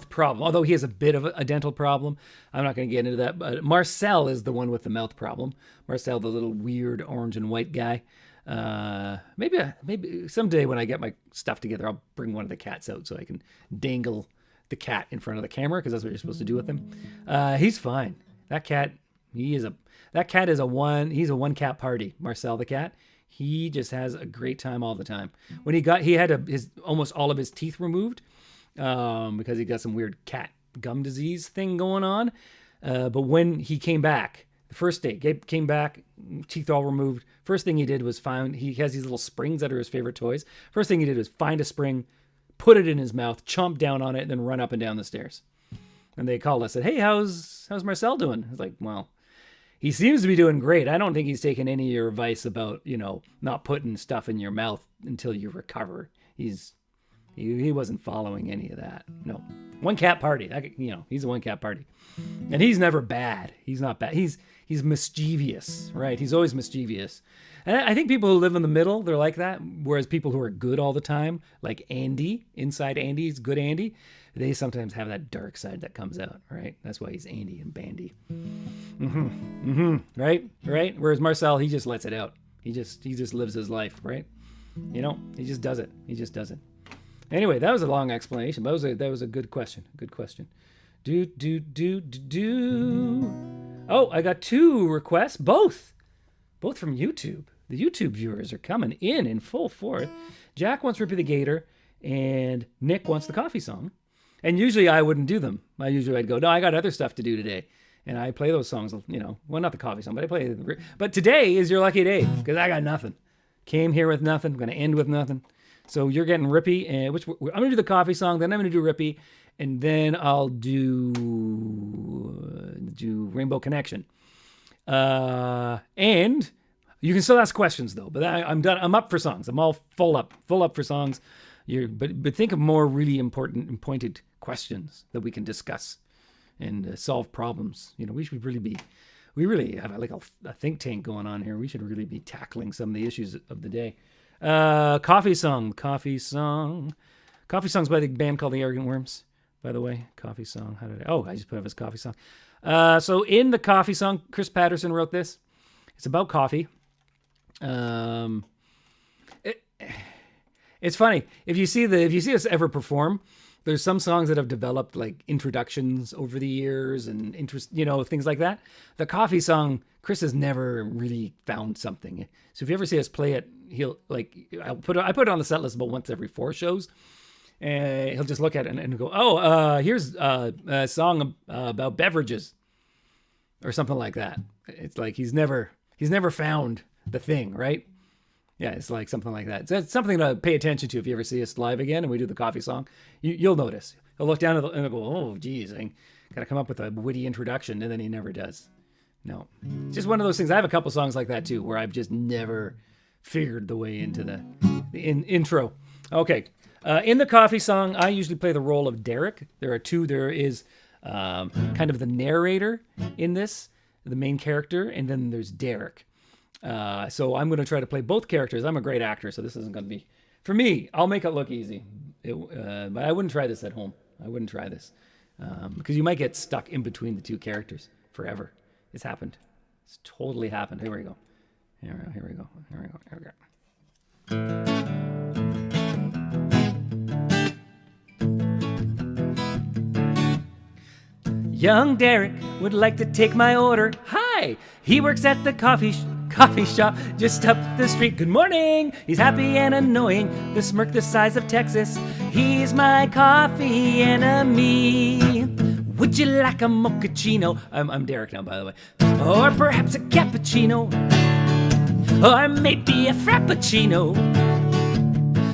problem, although he has a bit of a dental problem. I'm not going to get into that, but Marcel is the one with the mouth problem. Marcel, the little weird orange and white guy. Maybe someday when I get my stuff together, I'll bring one of the cats out so I can dangle the cat in front of the camera, because that's what you're supposed to do with him. He's fine. That cat, he's a one cat party. Marcel the cat. He just has a great time all the time. When he had almost all of his teeth removed, because he got some weird cat gum disease thing going on. But when he came back, the first day, Gabe came back, teeth all removed. First thing he did was he has these little springs that are his favorite toys. First thing he did was find a spring, put it in his mouth, chomp down on it, and then run up and down the stairs. And they called us and said, "Hey, how's Marcel doing?" I was like, well, he seems to be doing great. I don't think he's taken any of your advice about, not putting stuff in your mouth until you recover. He wasn't following any of that. No. One cat party. He's a one cat party. And he's never bad. He's not bad. He's mischievous, right? He's always mischievous. And I think people who live in the middle, they're like that. Whereas people who are good all the time, like Andy, inside Andy's good Andy, they sometimes have that dark side that comes out, right? That's why he's Andy and Bandy. Right? Whereas Marcel, he just lets it out. He just lives his life, right? He just does it. Anyway, that was a long explanation, but that was a good question. Good question. Oh, I got 2 requests, both from YouTube. The YouTube viewers are coming in full force. Jack wants Rippy the Gator, and Nick wants the coffee song. And usually I wouldn't do them. I'd go, no, I got other stuff to do today. And I play those songs, well, not the coffee song, but I play. But today is your lucky day, because I got nothing. Came here with nothing. I'm going to end with nothing. So you're getting Rippy, and I'm going to do the coffee song, then I'm going to do Rippy, and then I'll do Rainbow Connection. And you can still ask questions though, but I'm done. I'm up for songs. I'm all full up for songs. But think of more really important and pointed questions that we can discuss and solve problems. We should we really have like a think tank going on here. We should really be tackling some of the issues of the day. Coffee Song's by the band called the Arrogant Worms, by the way. Coffee Song. I just put up his Coffee Song. So in the Coffee Song, Chris Patterson wrote this. It's about coffee. It's funny if you see us ever perform. There's some songs that have developed like introductions over the years and things like that. The Coffee Song, Chris has never really found something. So if you ever see us play it, I put it on the set list about once every 4 shows, and he'll just look at it and go, here's a song about beverages, or something like that. It's like he's never found the thing, right? Yeah, it's like something like that. So it's something to pay attention to if you ever see us live again and we do the Coffee Song. You'll notice. He'll look down and he'll go, oh, geez, I got to come up with a witty introduction, and then he never does. No. It's just one of those things. I have a couple songs like that, too, where I've just never figured the way into the intro. Okay. In the Coffee Song, I usually play the role of Derek. There are 2. There is kind of the narrator in this, the main character, and then there's Derek. So I'm going to try to play both characters. I'm a great actor, so this isn't going to be... For me, I'll make it look easy. But I wouldn't try this at home. I wouldn't try this. Because you might get stuck in between the 2 characters forever. It's happened. It's totally happened. Here we go. Here we go. Young Derek would like to take my order. Hi! He works at the coffee shop just up the street. Good morning. He's happy and annoying, the smirk the size of Texas. He's my coffee enemy. Would you like a mochaccino? I'm Derek now, by the way. Or perhaps a cappuccino, or maybe a frappuccino.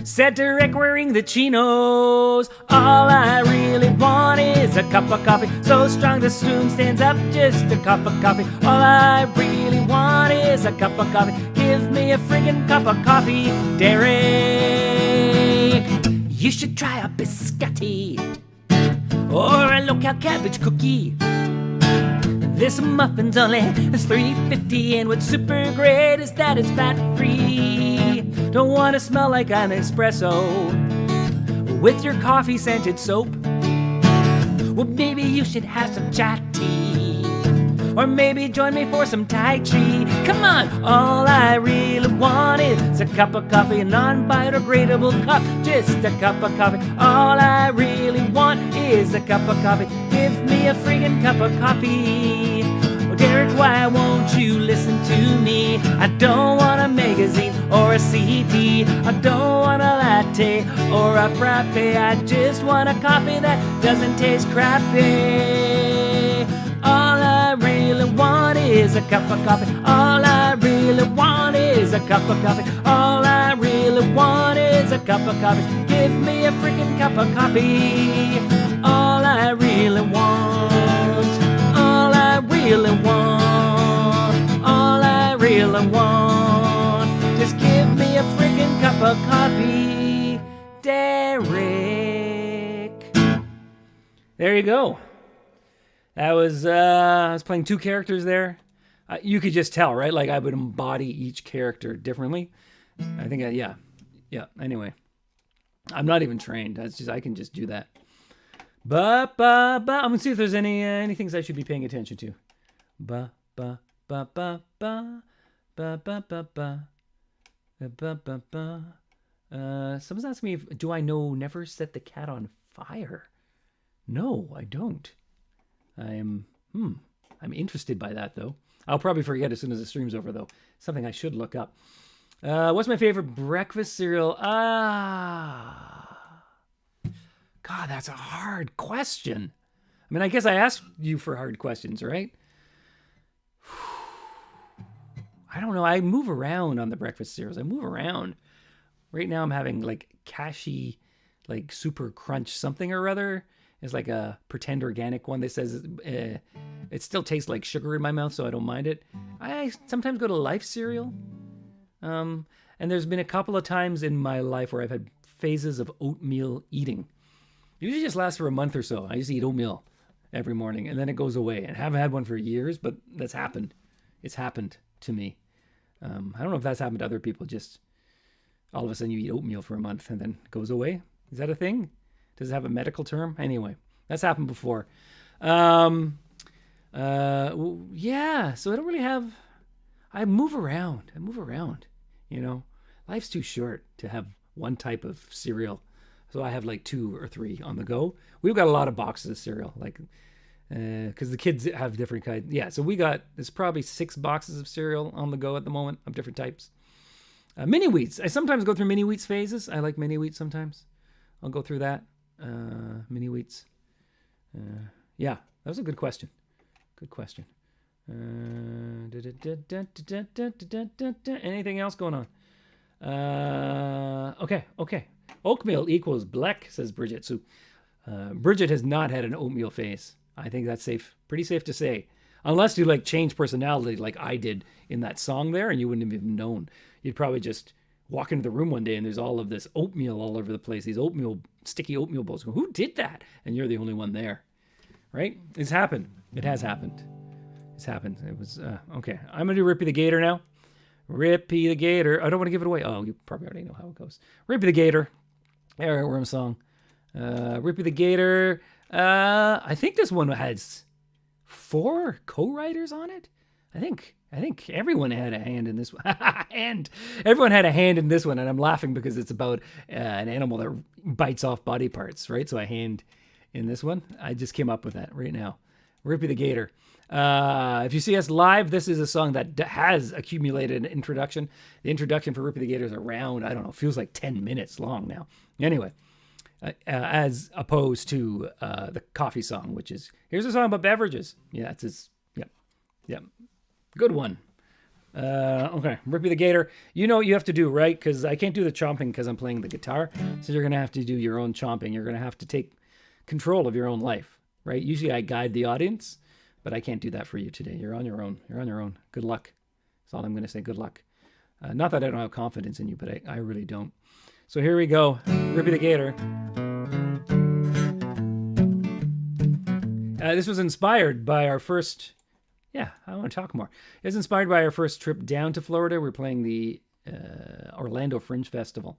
Said Derek wearing the chinos. All I really want is a cup of coffee, so strong the spoon stands up, just a cup of coffee. All I really want is a cup of coffee. Give me a friggin' cup of coffee, Derek. You should try a biscotti, or a low-cal cabbage cookie. This muffin's only $3.50, and what's super great is that it's fat-free. Don't want to smell like an espresso with your coffee scented soap. Well, maybe you should have some chai tea, or maybe join me for some Tai Chi. Come on, all I really want is a cup of coffee, a non-biodegradable cup, just a cup of coffee. All I really want is a cup of coffee. Give me a friggin' cup of coffee. Oh, Derek, why won't you listen to me? I don't want a magazine or a CD. I don't want a latte or a frappe. I just want a coffee that doesn't taste crappy. All I really want is a cup of coffee. All I really want is a cup of coffee. All I really want is a cup of coffee. Give me a freaking cup of coffee. All I really want. All I really want. All I really want. Just give me a freaking cup of coffee, Derek. There you go. That was, I was playing 2 characters there. You could just tell, right? Like I would embody each character differently. I think, yeah. Anyway, I'm not even trained. I can just do that. But I'm gonna see if there's any things I should be paying attention to. Someone's asking me, do I know Never Set the Cat on Fire? No, I don't. I'm interested by that, though. I'll probably forget as soon as the stream's over, though. Something I should look up. What's my favorite breakfast cereal? God, that's a hard question. I mean, I guess I asked you for hard questions, right? I don't know. I move around on the breakfast cereals. I move around. Right now I'm having like cashy, like super crunch something or other. It's like a pretend organic one that says it still tastes like sugar in my mouth, so I don't mind it. I sometimes go to Life cereal. And there's been a couple of times in my life where I've had phases of oatmeal eating. Usually just lasts for a month or so. I just eat oatmeal every morning, and then it goes away. And I haven't had one for years, but that's happened. It's happened to me. I don't know if that's happened to other people. Just all of a sudden you eat oatmeal for a month and then it goes away. Is that a thing? Does it have a medical term? Anyway, that's happened before. Yeah, so I don't really have... I move around. You know, life's too short to have one type of cereal. So I have like 2 or 3 on the go. We've got a lot of boxes of cereal, like, because the kids have different kinds. Yeah, so there's probably 6 boxes of cereal on the go at the moment of different types. Mini wheats. I sometimes go through mini wheats phases. I like mini wheats sometimes. I'll go through that. Mini wheats. Yeah, that was a good question. Good question. Anything else going on? Okay. Oatmeal equals black, says Bridget. So Bridget has not had an oatmeal phase. I think that's pretty safe to say. Unless you like change personality like I did in that song there, and you wouldn't have even known. You'd probably just walk into the room one day and there's all of this oatmeal all over the place. These sticky oatmeal bowls. Who did that? And you're the only one there, right? It's happened. It has happened. It's happened. It was, okay. I'm going to do Rippy the Gator now. Rippy the Gator. I don't want to give it away. Oh, you probably already know how it goes. Rippy the Gator. Airworm song. Rippy the Gator. I think this one has 4 co-writers on it. I think everyone had a hand in this one. Everyone had a hand in this one, and I'm laughing because it's about an animal that bites off body parts, right? So a hand in this one. I just came up with that right now. Rippy the Gator. If you see us live, this is a song that has accumulated an introduction. The introduction for Rippy the Gator is around, I don't know, feels like 10 minutes long now. Anyway, as opposed to the coffee song, which is, here's a song about beverages. Yeah, it's his, yep. Good one. Okay, Rippy the Gator. You know what you have to do, right? Because I can't do the chomping because I'm playing the guitar. So you're going to have to do your own chomping. You're going to have to take control of your own life, right? Usually I guide the audience, but I can't do that for you today. You're on your own. Good luck. That's all I'm going to say. Good luck. Not that I don't have confidence in you, but I really don't. So here we go. Rippy the Gator. This was inspired by our first... Yeah, I want to talk more. It was inspired by our first trip down to Florida. We were playing the Orlando Fringe Festival.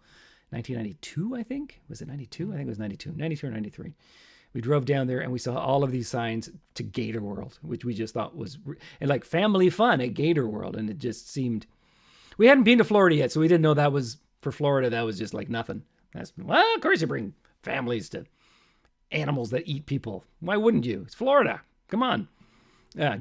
1992, I think. Was it 92? I think it was 92. 92 or 93. We drove down there and we saw all of these signs to Gator World, which we just thought was and like family fun at Gator World. And it just seemed... We hadn't been to Florida yet, so we didn't know that was... For Florida, that was just like nothing. Well, of course you bring families to animals that eat people. Why wouldn't you? It's Florida. Come on.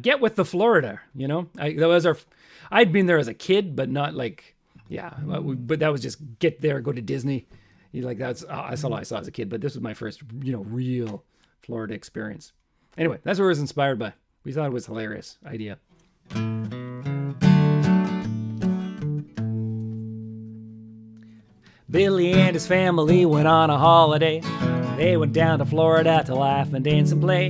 Get with the Florida, you know? I'd been there as a kid, but not like, but that was just get there, go to Disney. That's all I saw as a kid, but this was my first, real Florida experience. Anyway, that's what it was inspired by. We thought it was a hilarious idea. Billy and his family went on a holiday. They went down to Florida to laugh and dance and play.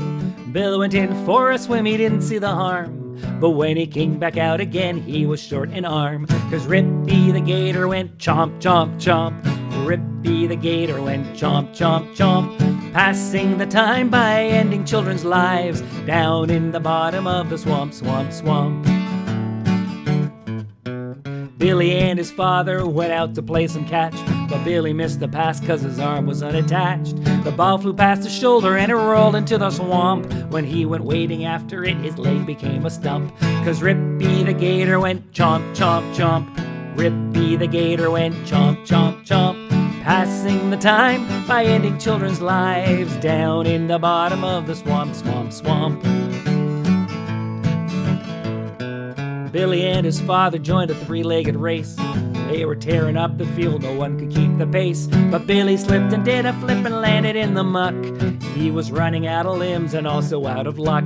Billy went in for a swim, he didn't see the harm. But when he came back out again, he was short in arm. 'Cause Rippy the Gator went chomp, chomp, chomp. Rippy the Gator went chomp, chomp, chomp. Passing the time by ending children's lives down in the bottom of the swamp, swamp, swamp. Billy and his father went out to play some catch, but Billy missed the pass 'cause his arm was unattached. The ball flew past his shoulder and it rolled into the swamp. When he went wading after it, his leg became a stump. 'Cause Rippy the Gator went chomp, chomp, chomp. Rippy the Gator went chomp, chomp, chomp. Passing the time by ending children's lives down in the bottom of the swamp, swamp, swamp. Billy and his father joined a 3-legged race. They were tearing up the field, no one could keep the pace. But Billy slipped and did a flip and landed in the muck. He was running out of limbs and also out of luck.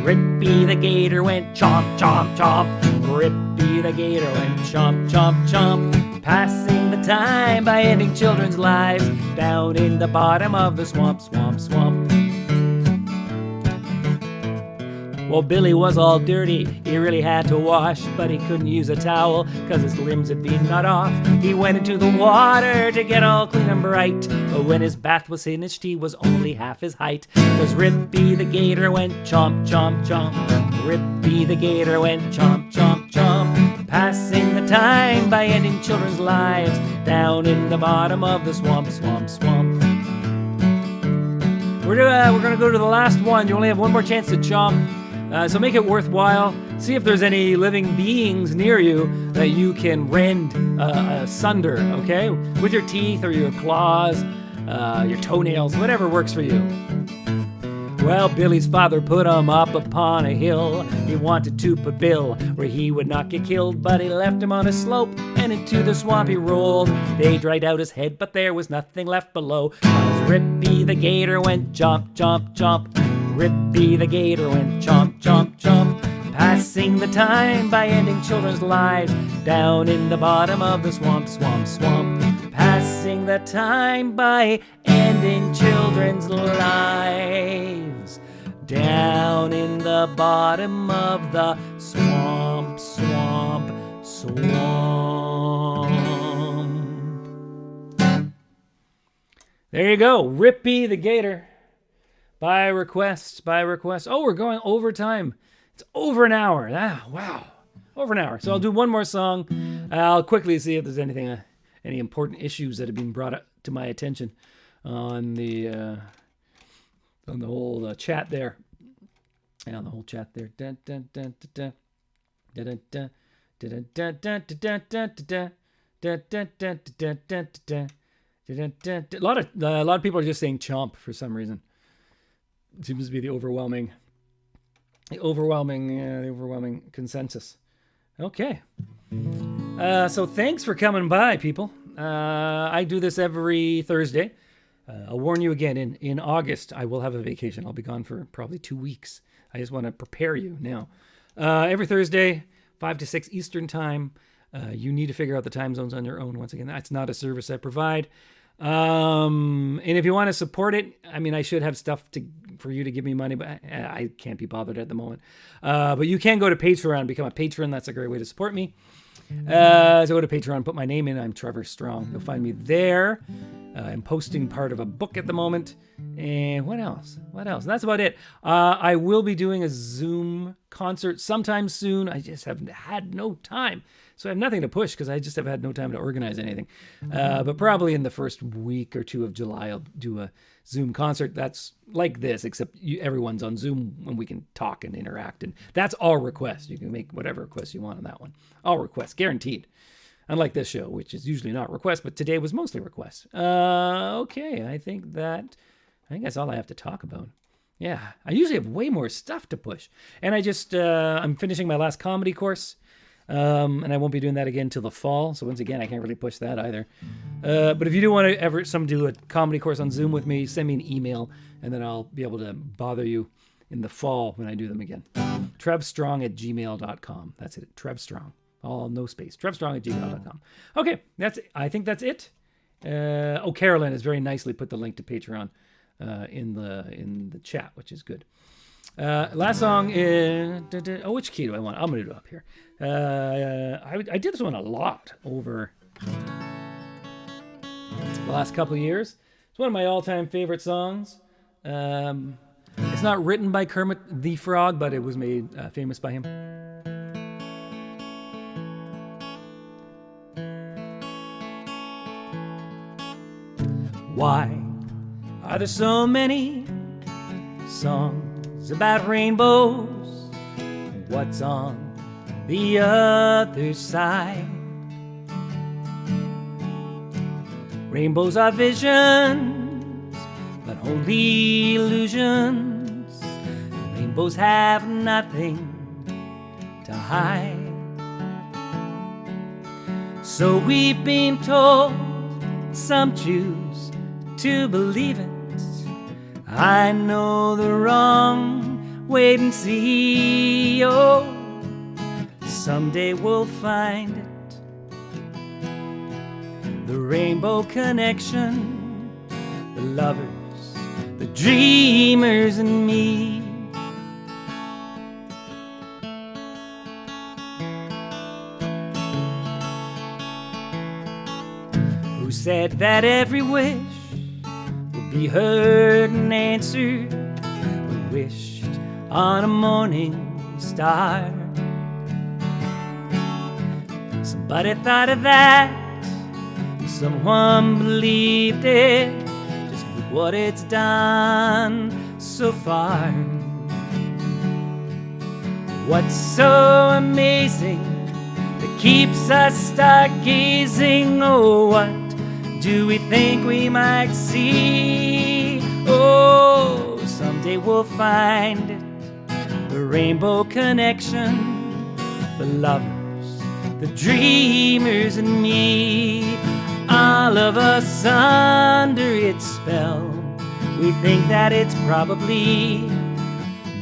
Rippy the Gator went chomp, chomp, chomp. Rippy the Gator went chomp, chomp, chomp. Passing the time by ending children's lives down in the bottom of the swamp, swamp, swamp. Well, Billy was all dirty, he really had to wash, but he couldn't use a towel 'cause his limbs had been gnawed off. He went into the water to get all clean and bright, But when his bath was finished, he was only half his height. 'Cause Rippy the gator went chomp, chomp, chomp. Rippy the gator went chomp, chomp, chomp. Passing the time by ending children's lives down in the bottom of the swamp, swamp, swamp. We're gonna go to the last one. You only have one more chance to chomp. So make it worthwhile. See if there's any living beings near you that you can rend asunder, okay? With your teeth or your claws, your toenails, whatever works for you. Well, Billy's father put him up upon a hill. He wanted to put Bill where he would not get killed, but he left him on a slope, and into the swamp he rolled. They dried out his head, but there was nothing left below. 'Cause Rippy the gator went chomp, chomp, chomp. Rippy the gator went chomp, chomp, chomp. Passing the time by ending children's lives down in the bottom of the swamp, swamp, swamp. Passing the time by ending children's lives down in the bottom of the swamp, swamp, swamp. There you go, Rippy the gator. By request. Oh, we're going over time. It's over an hour. Wow. Over an hour. So I'll do one more song. I'll quickly see if there's anything, any important issues that have been brought up to my attention on the whole chat there. And on the whole chat there. A lot of people are just saying chomp for some reason. It seems to be the overwhelming consensus. Okay. So thanks for coming by, people. I do this every Thursday. I'll warn you again, in August, I will have a vacation. I'll be gone for probably 2 weeks. I just want to prepare you now. Every Thursday, 5 to 6 Eastern time. You need to figure out the time zones on your own. Once again, that's not a service I provide. And if you want to support it, I mean, I should have stuff for you to give me money, but I can't be bothered at the moment. But you can go to Patreon, become a patron. That's a great way to support me. So go to Patreon, put my name in. I'm Trevor Strong. You'll find me there. I'm posting part of a book at the moment. And what else? That's about it. I will be doing a Zoom concert sometime soon. I just haven't had no time. So I have nothing to push because I just have had no time to organize anything. But probably in the first week or two of July, I'll do a Zoom concert that's like this, except everyone's on Zoom when we can talk and interact. And that's all requests. You can make whatever requests you want on that one. All requests, guaranteed. Unlike this show, which is usually not requests, but today was mostly requests. Okay, I think that's all I have to talk about. Yeah, I usually have way more stuff to push. And I'm finishing my last comedy course. And I won't be doing that again till the fall. So once again, I can't really push that either. But if you do want to do a comedy course on Zoom with me, send me an email, and then I'll be able to bother you in the fall when I do them again. TrevStrong@gmail.com. That's it. TrevStrong. All no space. TrevStrong@gmail.com. Okay, I think that's it. Carolyn has very nicely put the link to Patreon in the chat, which is good. Last song is... which key do I want? I'm going to do it up here. I did this one a lot over the last couple of years. It's one of my all-time favorite songs. It's not written by Kermit the Frog, but it was made famous by him. Why are there so many songs about rainbows? What's on the other side? Rainbows are visions, but only illusions. Rainbows have nothing to hide. So we've been told, some choose to believe it. I know the wrong, wait and see. Oh, someday we'll find it. The rainbow connection, the lovers, the dreamers, and me. Who said that every wish be heard and answered. We wished on a morning star. Somebody thought of that, someone believed it. Just look what it's done so far. What's so amazing that keeps us stargazing? Oh, what do we think we might see? Oh, someday we'll find it, the rainbow connection, the lovers, the dreamers, and me. All of us under its spell, we think that it's probably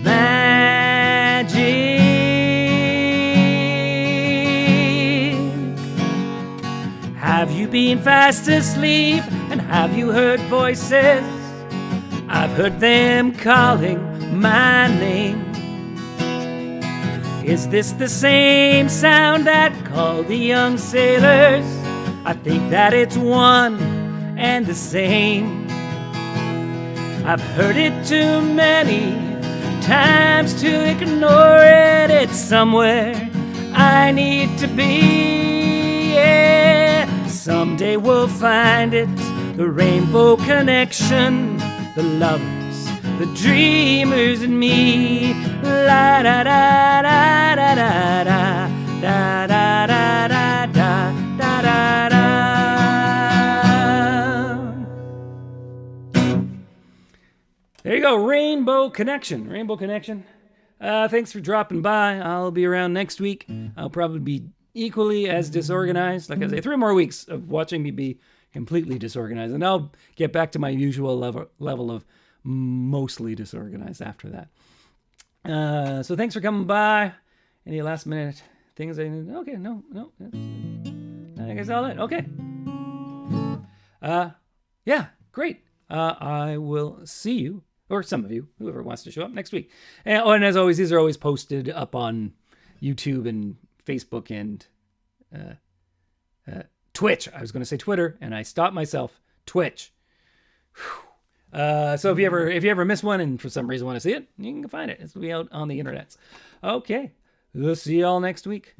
magic. Have you been fast asleep, and have you heard voices? I've heard them calling my name. Is this the same sound that called the young sailors? I think that it's one and the same. I've heard it too many times to ignore it. It's somewhere I need to be. Yeah. Someday we'll find it, the rainbow connection, the lovers, the dreamers, and me. La da da da da da da da da da da da da da. There you go, Rainbow Connection. Rainbow Connection. Thanks for dropping by. I'll be around next week. I'll probably be equally as disorganized. Like I say, 3 more weeks of watching me be completely disorganized, and I'll get back to my usual level of mostly disorganized after that. So thanks for coming by. Any last minute things? Okay, no. I think that's all it. Okay. Yeah, great. I will see you, or some of you, whoever wants to show up next week. And as always, these are always posted up on YouTube and Facebook and Twitch. I was going to say Twitter, and I stopped myself. Twitch. So if you ever miss one and for some reason want to see it, you can find it. It's be out on the internet. Okay. We'll see you all next week.